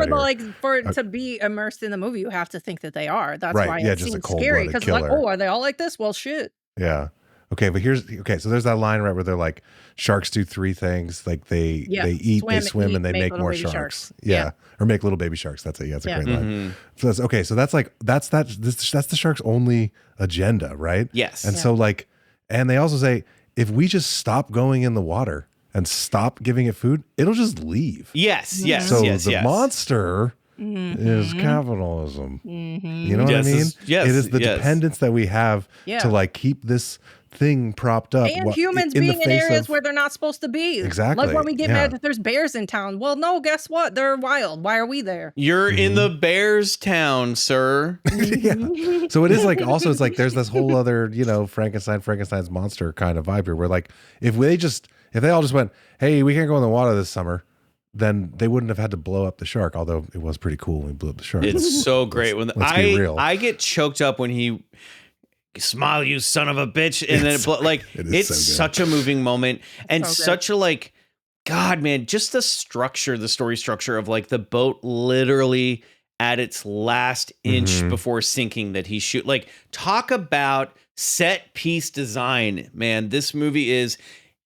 for it to be immersed in the movie, you have to think that they are. That's why it just a seems scary. Because like, killer. are they all like this? Well, shit. Yeah. Okay, but so there's that line right where they're like, sharks do three things. Like they eat, they swim, and they make more sharks. Yeah. Or make little baby sharks. That's it. Yeah, that's a great line. So that's okay. So that's the shark's only agenda, right? Yes. And so like, and they also say, if we just stop going in the water and stop giving it food, it'll just leave. Yes. So the monster is capitalism. You know what I mean? Yes. It is the dependence that we have to like keep this thing propped up, and humans being in areas where they're not supposed to be. Exactly. Like when we get mad that there's bears in town. Well, no, guess what? They're wild. Why are we there? You're in the bear's town, sir. Yeah. So it is like, also it's like there's this whole other, Frankenstein's monster kind of vibe here, where like if they all just went, hey, we can't go in the water this summer, then they wouldn't have had to blow up the shark. Although it was pretty cool when we blew up the shark. It's so great when let's be real. I get choked up when he. Smile, you son of a bitch. And then it's such a moving moment and such a like, God, man, just the story structure of like the boat literally at its last inch before sinking that he shoot. Like, talk about set piece design, man. This movie is,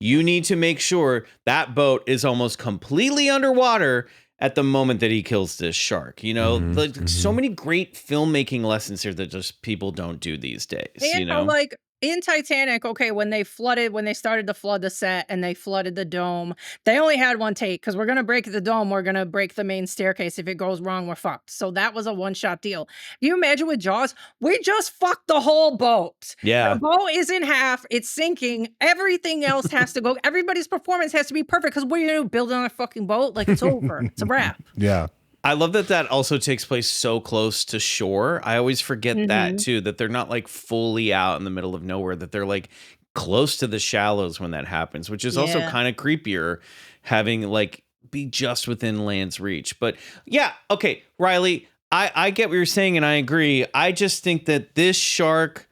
you need to make sure that boat is almost completely underwater at the moment that he kills this shark. So many great filmmaking lessons here that just people don't do these days. And like in Titanic, okay, when they started to flood the set and they flooded the dome, they only had one take because we're going to break the dome. We're going to break the main staircase. If it goes wrong, we're fucked. So that was a one-shot deal. Can you imagine with Jaws? We just fucked the whole boat. Yeah. The boat is in half. It's sinking. Everything else has to go. Everybody's performance has to be perfect because what are you going to do? Build on a fucking boat? Like, it's over. It's a wrap. Yeah. I love that also takes place so close to shore. I always forget that too, that they're not like fully out in the middle of nowhere, that they're like close to the shallows when that happens, which is also kind of creepier, having like be just within land's reach. But yeah, okay, Riley, I get what you're saying and I agree. I just think that this shark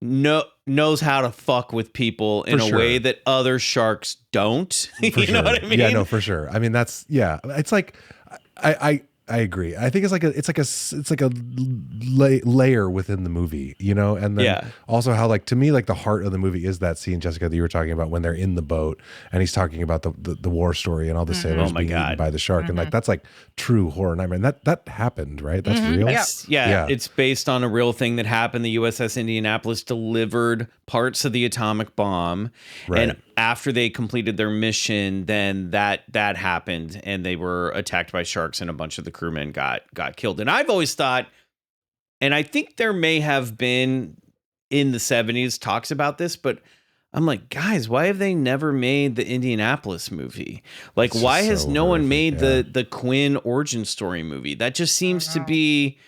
knows how to fuck with people in a way that other sharks don't. You know what I mean? Yeah, no, for sure. I mean, it's like, I agree. I think it's like a layer within the movie, you know, and then also how, like, to me, like the heart of the movie is that scene, Jessica, that you were talking about when they're in the boat and he's talking about the war story and all the sailors being eaten by the shark, and like that's like true horror nightmare. And that happened, right? That's real. Yeah, it's based on a real thing that happened. The USS Indianapolis delivered parts of the atomic bomb, and after they completed their mission, then that happened, and they were attacked by sharks, and a bunch of the crewmen got killed. And I've always thought, and I think there may have been in the 70s talks about this, but I'm like, guys, why have they never made the Indianapolis movie? Like, why has no one made the Quinn origin story movie? That just seems to be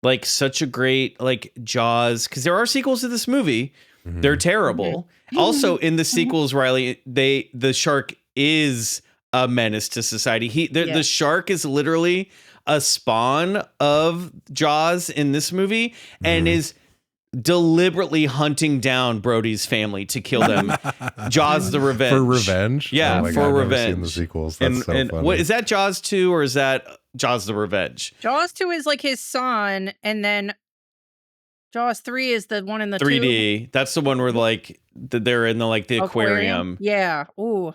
like such a great, like, Jaws, because there are sequels to this movie. They're terrible. Also, in the sequels, Riley, the shark is a menace to society. The shark is literally a spawn of Jaws in this movie, and is deliberately hunting down Brody's family to kill them. Jaws the Revenge. For revenge? Yeah, oh for God, revenge. I've never seen the sequels. That's so funny. What is that, Jaws 2, or is that Jaws the Revenge? Jaws 2 is like his son, and then Jaws 3 is the one in the 3D. tube. That's the one where like they're in the aquarium. Yeah. Ooh,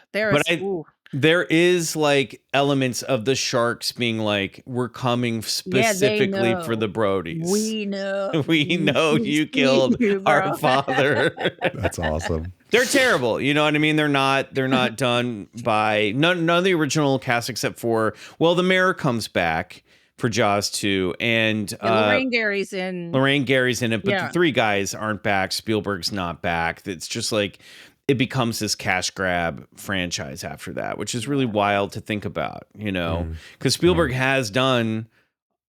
there is like elements of the sharks being like, we're coming specifically for the Brodies. We know. We know you killed our father. That's awesome. They're terrible. You know what I mean? They're not done by none of the original cast except for, well, the mayor comes back for Jaws 2, and Lorraine Gary's in it, but the three guys aren't back. Spielberg's not back. It's just like it becomes this cash grab franchise after that, which is really wild to think about, you know, because Spielberg has done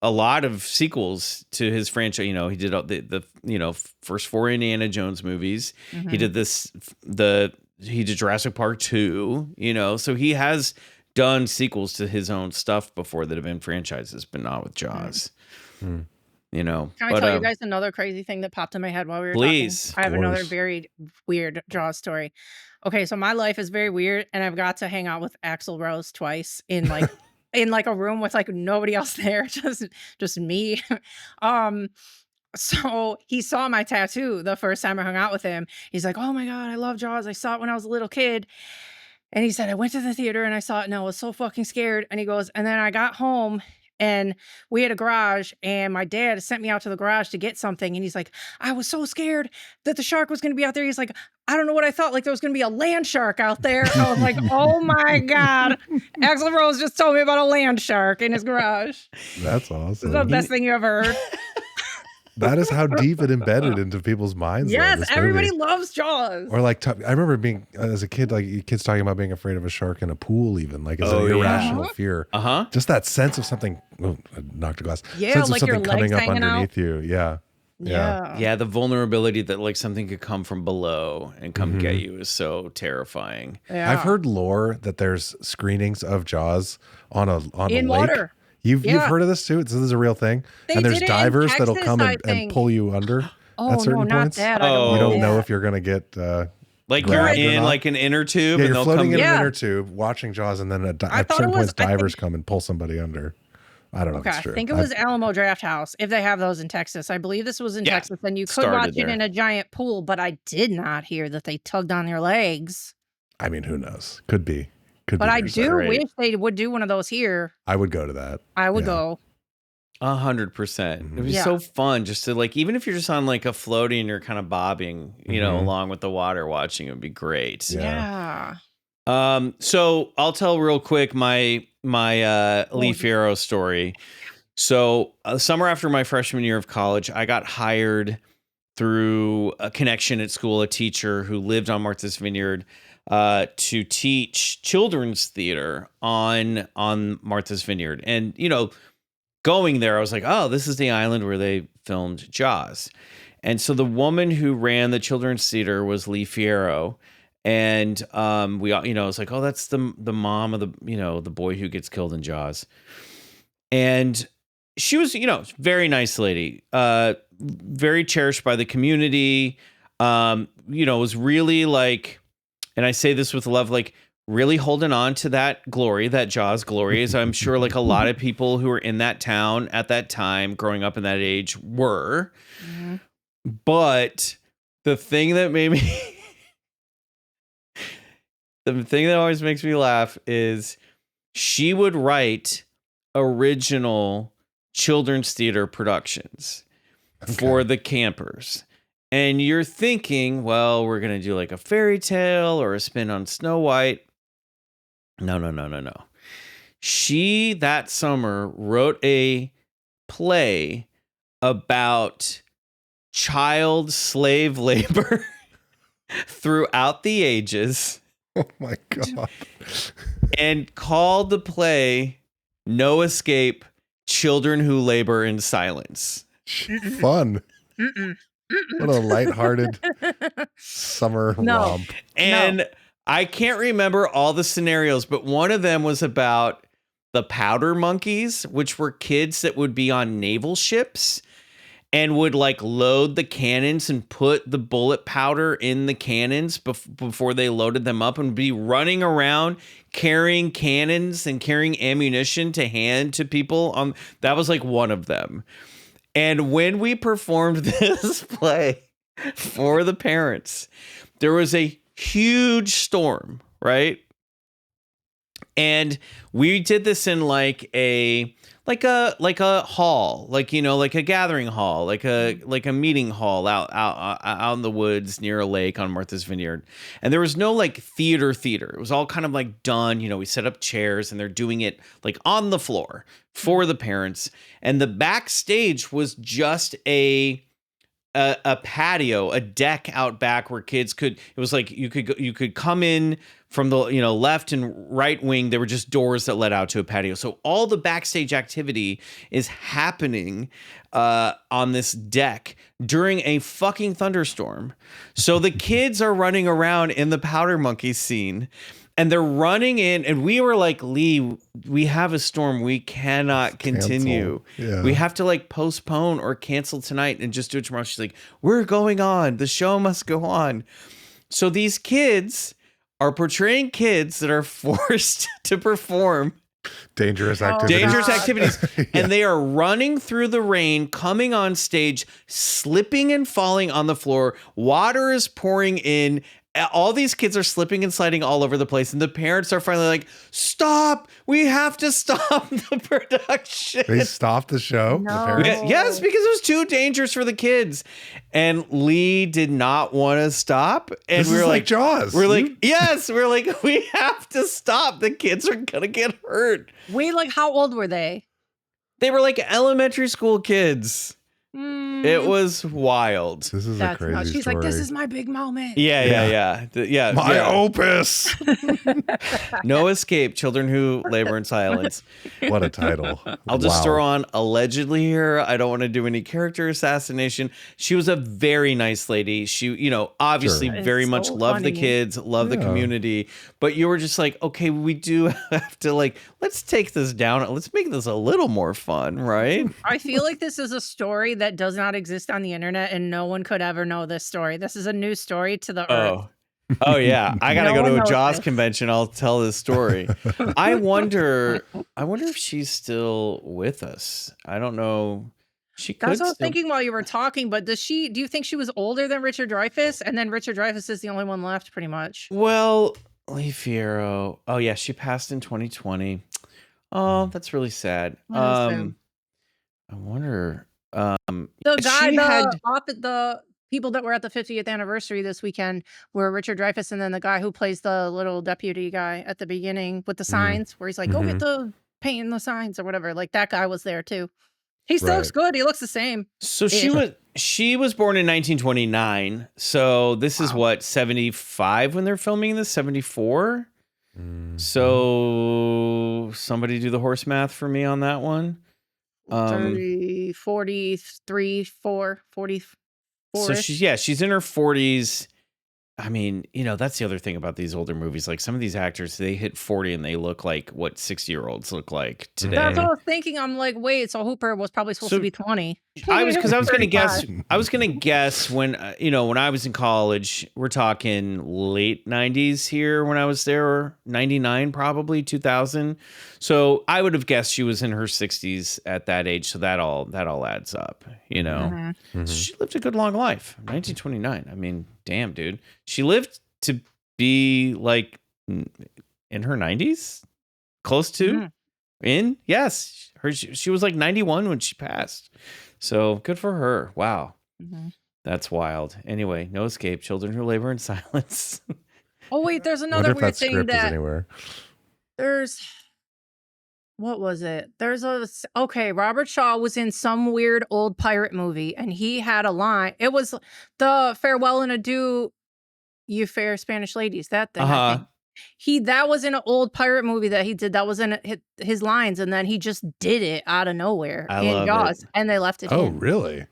a lot of sequels to his franchise. You know, he did the first 4 Indiana Jones movies. He did he did Jurassic Park 2, you know, so he has done sequels to his own stuff before that have been franchises, but not with Jaws. You know, can I tell you guys another crazy thing that popped in my head while we were talking? I have another very weird Jaws story. Okay, so my life is very weird, and I've got to hang out with Axl Rose twice in like in like a room with like nobody else there, just me. So he saw my tattoo the first time I hung out with him. He's like, "Oh my God, I love Jaws. I saw it when I was a little kid." And he said, "I went to the theater and I saw it and I was so fucking scared." And he goes, "And then I got home and we had a garage and my dad sent me out to the garage to get something." And he's like, "I was so scared that the shark was going to be out there." He's like, "I don't know what I thought, like there was going to be a land shark out there." I was like, "Oh my God. Axl Rose just told me about a land shark in his garage." That's awesome. This is the best thing you ever heard. That is how deep it embedded into people's minds. Yes, everybody loves Jaws. Or like, I remember being as a kid, like kids talking about being afraid of a shark in a pool, even like as an irrational fear. Just that sense of something. Oh, I knocked a glass. Yeah, sense like of your something legs coming up hanging underneath out. you. Yeah. The vulnerability that like something could come from below and come get you is so terrifying. Yeah. I've heard lore that there's screenings of Jaws on a lake. Water. You've heard of this too? So this is a real thing. And there's divers that'll come and pull you under at certain points. That. You don't know if you're going to get like you're in like an inner tube. Yeah, and you're floating in an inner tube, watching Jaws, and then at certain points divers come and pull somebody under. I don't know if it's true. I think it was Alamo Draft House, if they have those in Texas. I believe this was in Texas, and you could watch it in a giant pool, but I did not hear that they tugged on your legs. I mean, who knows? Could be. But I do wish they would do one of those here. I would go to that. I would go. 100%. It'd be Yeah. so fun just to like, even if you're just on like a floaty and you're kind of bobbing, you know, along with the water watching, it would be great. Yeah. So I'll tell real quick my Lee Fierro story. So summer after my freshman year of college, I got hired through a connection at school, a teacher who lived on Martha's Vineyard, to teach children's theater on Martha's Vineyard. And, you know, going there, I was like, oh, this is the island where they filmed Jaws. And so the woman who ran the children's theater was Lee Fierro. And we, you know, it's like, oh, that's the mom of the, you know, the boy who gets killed in Jaws. And she was, you know, very nice lady, very cherished by the community. You know, was really like, and I say this with love, like really holding on to that glory, that Jaws glory, as I'm sure like a lot of people who were in that town at that time, growing up in that age, were. Mm-hmm. But the thing that made me, the thing that always makes me laugh is she would write original children's theater productions for the campers. And you're thinking, well, we're going to do like a fairy tale or a spin on Snow White. No. She, that summer, wrote a play about child slave labor throughout the ages. Oh my God. And called the play No Escape, Children Who Labor in Silence. Fun. What a lighthearted summer romp. And I can't remember all the scenarios, but one of them was about the powder monkeys, which were kids that would be on naval ships and would like load the cannons and put the bullet powder in the cannons before they loaded them up, and be running around carrying cannons and carrying ammunition to hand to people. That was like one of them. And when we performed this play for the parents, there was a huge storm, right? And we did this in like a hall, like, you know, like a gathering hall, like a meeting hall out in the woods near a lake on Martha's Vineyard. And there was no like theater. It was all kind of like done, you know, we set up chairs and they're doing it like on the floor for the parents. And the backstage was just a patio, a deck out back where kids could, it was like you could come in from the, you know, left and right wing. There were just doors that led out to a patio. So all the backstage activity is happening on this deck during a fucking thunderstorm. So the kids are running around in the powder monkey scene, and they're running in, and we were like, Lee, we have a storm. We cannot continue. Yeah. We have to like postpone or cancel tonight and just do it tomorrow. She's like, we're going on. The show must go on. So these kids are portraying kids that are forced to perform dangerous activities. Yeah. And they are running through the rain, coming on stage, slipping and falling on the floor. Water is pouring in. All these kids are slipping and sliding all over the place, and the parents are finally like, stop, we have to stop the production. They stopped the show? No. The parents? Yes, because it was too dangerous for the kids. And Lee did not want to stop. And This we were is like, Jaws. We're like, yes, we're like, we have to stop. The kids are going to get hurt. Wait, like how old were they? They were like elementary school kids. It was wild. This is That's a crazy nuts. She's story. like, this is my big moment. Yeah. My opus. No Escape, Children Who Labor in Silence. What a title. I'll just Wow. throw on allegedly here. I don't want to do any character assassination. She was a very nice lady. She, you know, obviously Sure. very It's much so loved the funny. kids, loved the community. But you were just like, okay, we do have to like, let's take this down. Let's make this a little more fun, right? I feel like this is a story that does not exist on the internet, and no one could ever know this story. This is a new story to the earth. Oh yeah, I gotta No go one to a knows Jaws this. convention. I'll tell this story. I wonder if she's still with us. I don't know. She could. That's what I was still- thinking while you were talking, but do you think she was older than Richard Dreyfuss? And then Richard Dreyfuss is the only one left, pretty much. Well, Lee Fierro. Oh yeah, she passed in 2020. Oh, that's really sad. That is sad. I wonder. The guy, the people that were at the 50th anniversary this weekend were Richard Dreyfuss and then the guy who plays the little deputy guy at the beginning with the signs, where he's like, "Go get the paint and the signs," or whatever. Like that guy was there too. He still looks good. He looks the same. So she was born in 1929. So this is what, 75 when they're filming this? 74. So somebody do the horse math for me on that one. 30, 43, 4, 44. So she's in her 40s. I mean, that's the other thing about these older movies. Like some of these actors, they hit 40 and they look like what 60-year-olds look like today. That's what I was thinking. I'm like, wait, so Hooper was probably supposed to be 20. I was going to guess. I was going to guess when when I was in college. We're talking late 90s here when I was there, 99 probably 2000. So I would have guessed she was in her 60s at that age. So that all adds up. So she lived a good long life. 1929. I mean, damn, dude. She lived to be like in her 90s, close to. Yes, she was like 91 when she passed. So good for her. Wow. That's wild. Anyway, No Escape, Children Who Labor in Silence. Oh, wait, there's another weird thing that anywhere. What was it? Robert Shaw was in some weird old pirate movie and he had a line. It was the Farewell and Adieu, You Fair Spanish Ladies, that thing. I think. That was in an old pirate movie that he did. That was in his lines, and then he just did it out of nowhere in Jaws, and they left it in. Oh, really?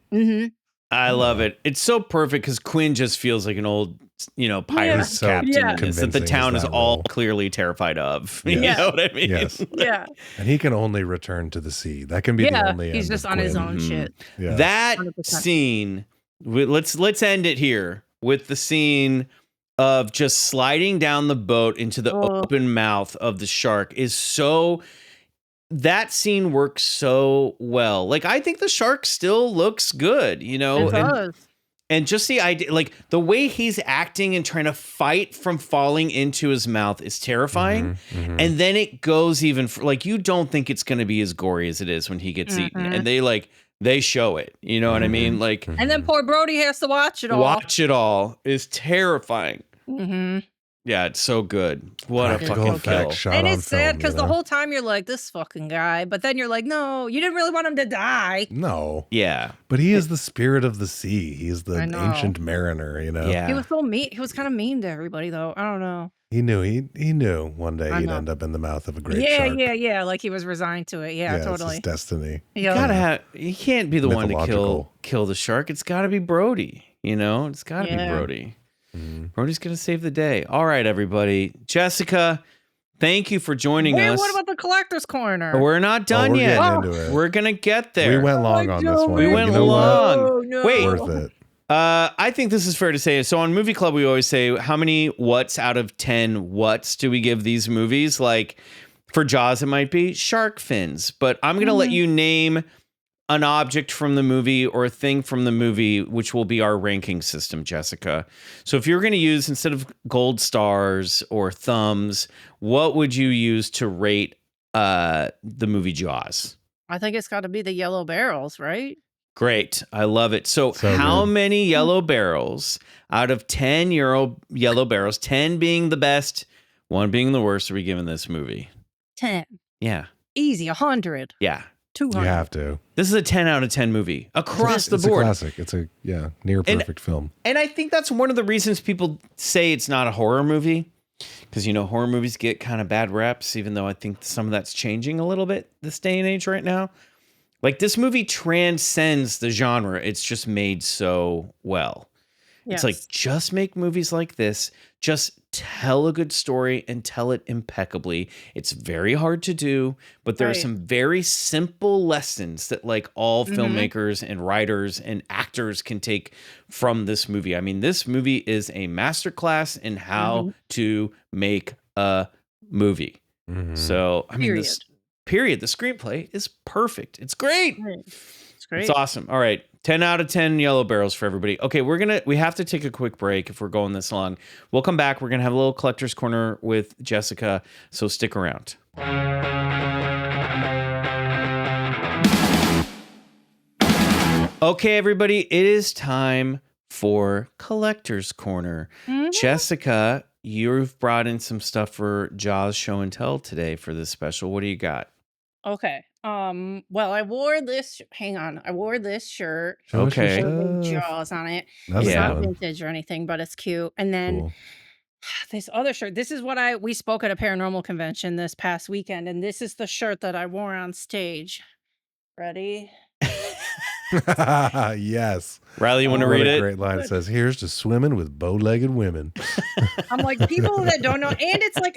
I love it. It's so perfect because Quinn just feels like an old, pirate captain that the town is all clearly terrified of. You know what I mean? Yes. Yeah. And he can only return to the sea. That can be the only end. He's just on his own shit. Yeah. That 100%. scene, let's end it here with the scene of just sliding down the boat into the open mouth of the shark that scene works so well. Like, I think the shark still looks good, It does. And just the idea, like the way he's acting and trying to fight from falling into his mouth is terrifying. And then it goes even like, you don't think it's going to be as gory as it is when he gets eaten. And they show it, you know what I mean? Like, and then poor Brody has to watch it all. Watch it all is terrifying. Yeah, it's so good. What a fucking kill. And it's sad because the whole time you're like, this fucking guy. But then you're like, no, you didn't really want him to die. No. Yeah. But he is the spirit of the sea. He's the ancient mariner, Yeah. He was so mean. He was kind of mean to everybody, though. I don't know. He knew one day he'd end up in the mouth of a great shark. Yeah. Like he was resigned to it. Yeah, totally. It's his destiny. He can't be the one to kill the shark. It's got to be Brody. It's got to be Brody. Brody's going to save the day. All right, everybody. Jessica, thank you for joining us. What about the collector's corner? We're not done yet. We're going to get there. We went long on this one. We went long. No. Wait. Worth it. I think this is fair to say. So on Movie Club, we always say, how many whats out of 10 whats do we give these movies? Like for Jaws, it might be shark fins. But I'm going to let you name an object from the movie or a thing from the movie, which will be our ranking system, Jessica. So if you're going to use, instead of gold stars or thumbs, what would you use to rate the movie Jaws? I think it's got to be the yellow barrels, right? Great. I love it. So how many yellow barrels out of 10 yellow barrels, 10 being the best, 1 being the worst, are we giving this movie? 10. Yeah. Easy, 100. Yeah. 200. You have to. This is a 10 out of 10 movie across the board. It's a classic. It's a near perfect film. And I think that's one of the reasons people say it's not a horror movie, because horror movies get kind of bad reps, even though I think some of that's changing a little bit this day and age right now. Like, this movie transcends the genre. It's just made so well. It's like, just make movies like this. Just tell a good story and tell it impeccably. It's very hard to do, but there are some very simple lessons that like all filmmakers and writers and actors can take from this movie. I mean, this movie is a masterclass in how to make a movie. So, I mean, the screenplay is perfect. It's great. It's great. It's awesome. All right. 10 out of 10 yellow barrels for everybody. Okay, we have to take a quick break if we're going this long. We'll come back. We're going to have a little collector's corner with Jessica, so stick around. Okay, everybody, it is time for Collector's Corner. Jessica, you've brought in some stuff for Jaws Show and Tell today for this special. What do you got? Okay. Well, I wore this. Hang on. I wore this shirt. Okay. With Jaws on it. That's It's not fun. vintage or anything, but it's cute. And then Cool. this other shirt. This is what we spoke at a paranormal convention this past weekend, and this is the shirt that I wore on stage. Ready? Yes. Riley, you want to What read a it? great line. It says, "Here's to swimming with bow-legged women." I'm like, people that don't know, and it's like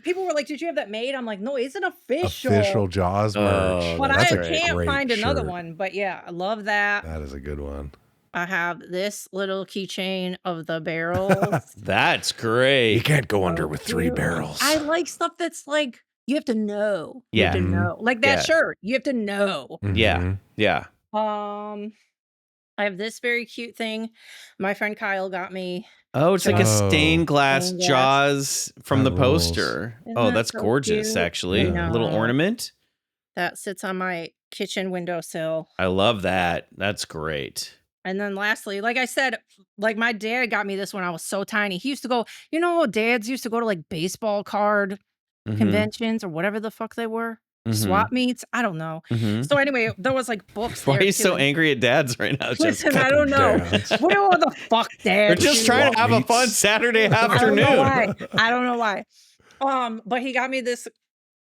people were like, "Did you have that made?" I'm like, "No, it's an official." Official Jaws merch. Oh, But That's I a can't great find another shirt. one. But yeah, I love that. That is a good one. I have this little keychain of the barrels. That's great. You can't go under with 3 Cute. barrels. I like stuff that's like you have to know. You have to Yeah. know. Like that Yeah. shirt. You have to know. Yeah. Mhm. Yeah. I have this very cute thing. My friend Kyle got me. Oh, it's like a Oh. stained glass Stained glass. Jaws from That the rules. poster. Isn't Oh, that that's so gorgeous, cute? actually. I A little know. ornament. That sits on my kitchen windowsill. I love that. That's great. And then lastly, like I said, like my dad got me this when I was so tiny. He used to go, dads used to go to like baseball card Mhm. conventions or whatever the fuck they were. Swap meets. I don't know. Mhm. So anyway, there was like books. Why are there you so too. angry at dads right now? Listen, Jessica? I don't know. dads. What the fuck, Dad? We're just trying to have a fun Saturday I don't afternoon. know why. I don't know why. But he got me this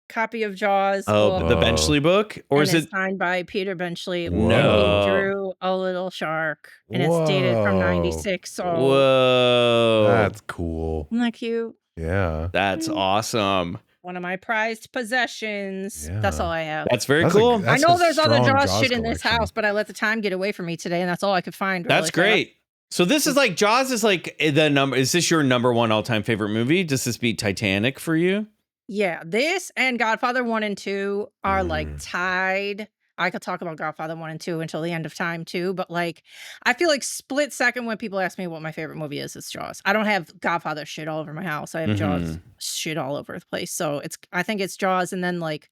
copy of Jaws. Oh, book, the Benchley book? Or and is it's it? signed by Peter Benchley. Whoa. And he drew a little shark, and it's dated from Whoa. '96. So Whoa. That's cool. isn't that cute? Yeah. That's awesome. One of my prized possessions. That's Yeah. all I have. That's very That's cool. I know there's other strong Jaws shit in this collection. house, but I let the time get away from me today, and that's all I could find. That's really great. So this is like Jaws is like the number. Is this your number one all-time favorite movie? Does this beat Titanic for you? Yeah, this and Godfather 1 and 2 are like Mm. tied. I could talk about Godfather 1 and 2 until the end of time too, but like I feel like split second when people ask me what my favorite movie is, it's Jaws. I don't have Godfather shit all over my house. I have Jaws shit all over the place. So I think it's Jaws, and then like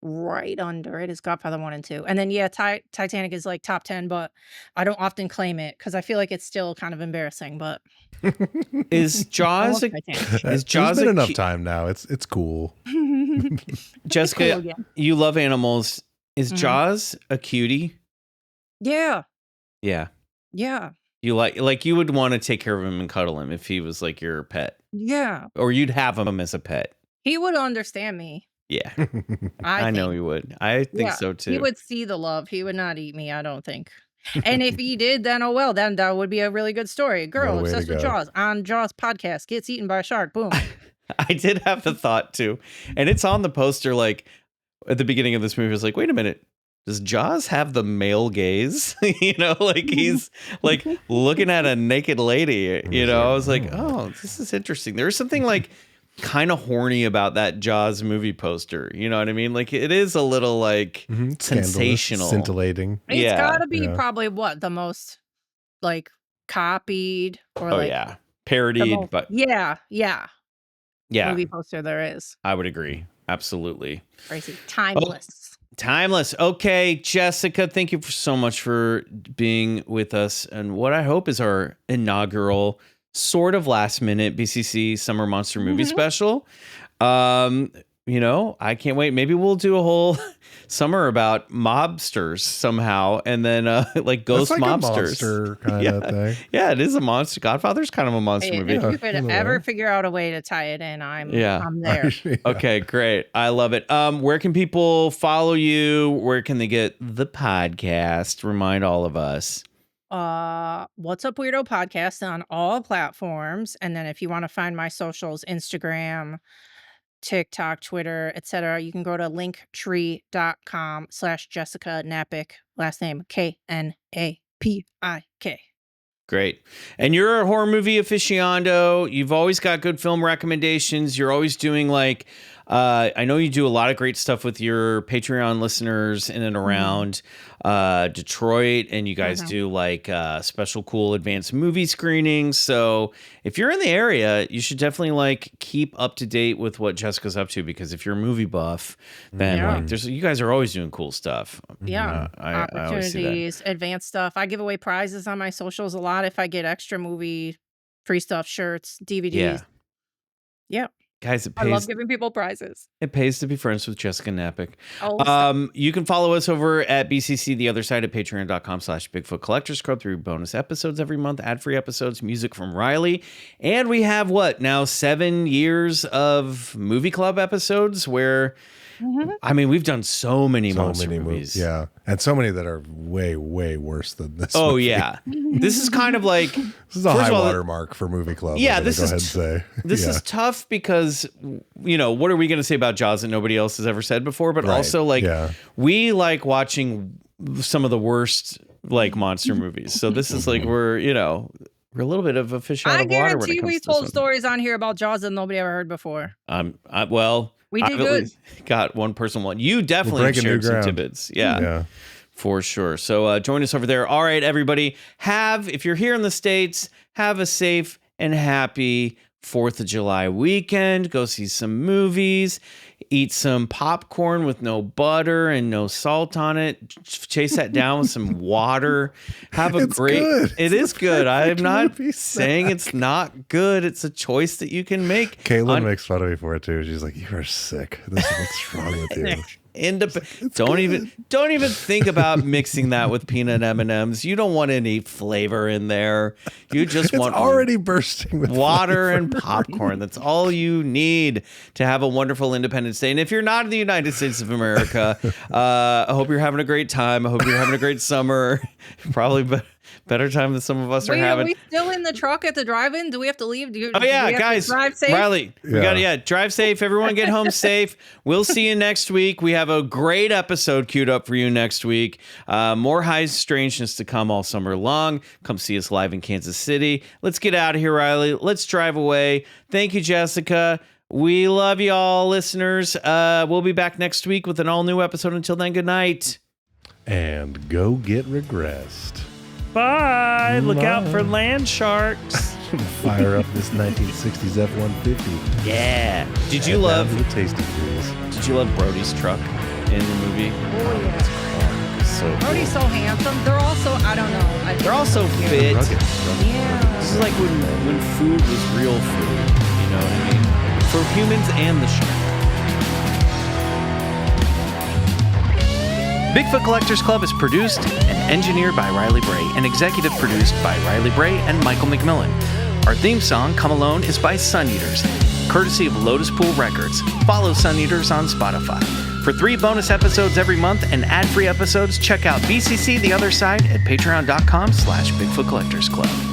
right under it is Godfather 1 and 2. And then yeah, Titanic is like top 10, but I don't often claim it because I feel like it's still kind of embarrassing, but Is I Jaws love a, Titanic. is Jaws There's been a enough cu- time now. It's cool. Jessica, Cool again. you love animals. Is Mhm. Jaws a cutie? Yeah. Yeah. Yeah. You like you would want to take care of him and cuddle him if he was like your pet. Yeah. Or you'd have him as a pet. He would understand me. Yeah. I I know think. he would. I think Yeah, so too. He would see the love. He would not eat me, I don't think. And if he did, then oh well, then that would be a really good story. Girl What a way to obsessed with go. Jaws on Jaws podcast gets eaten by a shark. Boom. I did have the thought too. And it's on the poster like at the beginning of this movie. I was like, wait a minute. Does Jaws have the male gaze? Like he's like looking at a naked lady. I was like, oh, this is interesting. There's something like kind of horny about that Jaws movie poster. You know what I mean? Like it is a little like Scandalous, sensational. Scintillating. It's Yeah, gotta be yeah. probably what the most like copied or Oh like yeah, the parodied, most, but yeah yeah, movie poster there is. I would agree. Absolutely. Crazy. Timeless. Timeless. Okay, Jessica, thank you so much for being with us. And what I hope is our inaugural sort of last minute BCC Summer Monster Movie Special. I can't wait. Maybe we'll do a whole summer about mobsters somehow, and then like ghost That's like mobsters. a monster kind of thing. Yeah, it is a monster. Godfather's kind of a monster Hey, movie. if Yeah, you could in a ever way. figure out a way to tie it in, I'm Yeah. there. Yeah. Okay, great. I love it. Where can people follow you? Where can they get the podcast? Remind all of us. What's Up Weirdo podcast on all platforms. And then if you want to find my socials, Instagram, TikTok, Twitter, etc., you can go to linktree.com/Jessica Knapik, last name Knapik. Great. And you're a horror movie aficionado. You've always got good film recommendations. You're always doing like I know you do a lot of great stuff with your Patreon listeners in and around Detroit, and you guys do like special cool advanced movie screenings. So if you're in the area, you should definitely like keep up to date with what Jessica's up to, because if you're a movie buff, then like you guys are always doing cool stuff. Yeah, I always see that. opportunities, advanced stuff. I give away prizes on my socials a lot if I get extra movie free stuff, shirts, DVDs. Yeah. Guys, I love giving people prizes. It pays to be friends with Jessica Knapik. Oh, you can follow us over at BCC, the other side, at patreon.com/BigfootCollectorsClub, through bonus episodes every month, ad-free episodes, music from Riley. And we have now 7 years of movie club episodes where, I mean, we've done so many monster movies. Yeah. And so many that are way, way worse than this. Oh, movie. yeah. This is kind of like... This is a high water mark for movie club. Yeah, this is tough because, what are we going to say about Jaws that nobody else has ever said before? But also, we like watching some of the worst, like, monster movies. So this is like we're a little bit of a fish out of water. I guarantee we told stories on here about Jaws that nobody ever heard before. We did good. Got one person one. You definitely shared some tidbits. Yeah. For sure. So join us over there. All right, everybody. If you're here in the States, have a safe and happy 4th of July weekend. Go see some movies. Eat some popcorn with no butter and no salt on it. Chase that down with some water. Have a great... It is good. I am not saying it's not good. It's a choice that you can make. Caitlin makes fun of me for it too. She's like, "You are sick. What's wrong with you?" Don't even think about mixing that with peanut M&Ms. You don't want any flavor in there. You just want already bursting with water and popcorn. That's all you need to have a wonderful Independence Day. And if you're not in the United States of America, I hope you're having a great time. I hope you're having a great summer. Probably better time than some of us are having. Are we still in the truck at the drive-in? Do we have to leave? Guys, drive safe? Riley, we got drive safe. Everyone get home safe. We'll see you next week. We have a great episode queued up for you next week. More high strangeness to come all summer long. Come see us live in Kansas City. Let's get out of here, Riley. Let's drive away. Thank you, Jessica. We love you all, listeners. We'll be back next week with an all-new episode. Until then, good night. And go get regressed. Bye. Look out for land sharks. Fire up this 1960s F-150. Yeah. Did you love the tasty trees? Did you love Brody's truck in the movie? Oh yeah. Brody's so handsome. They're also, I don't know. They're also fit. Yeah. This is like when food was real food. You know what I mean? For humans and the shark. Bigfoot Collectors Club is produced and engineered by Riley Bray and executive produced by Riley Bray and Michael McMillan. Our theme song, Come Alone, is by Suneaters, courtesy of Lotuspool Records. Follow Suneaters on Spotify. For 3 bonus episodes every month and ad-free episodes, check out BCC The Other Side at patreon.com/BigfootCollectorsClub.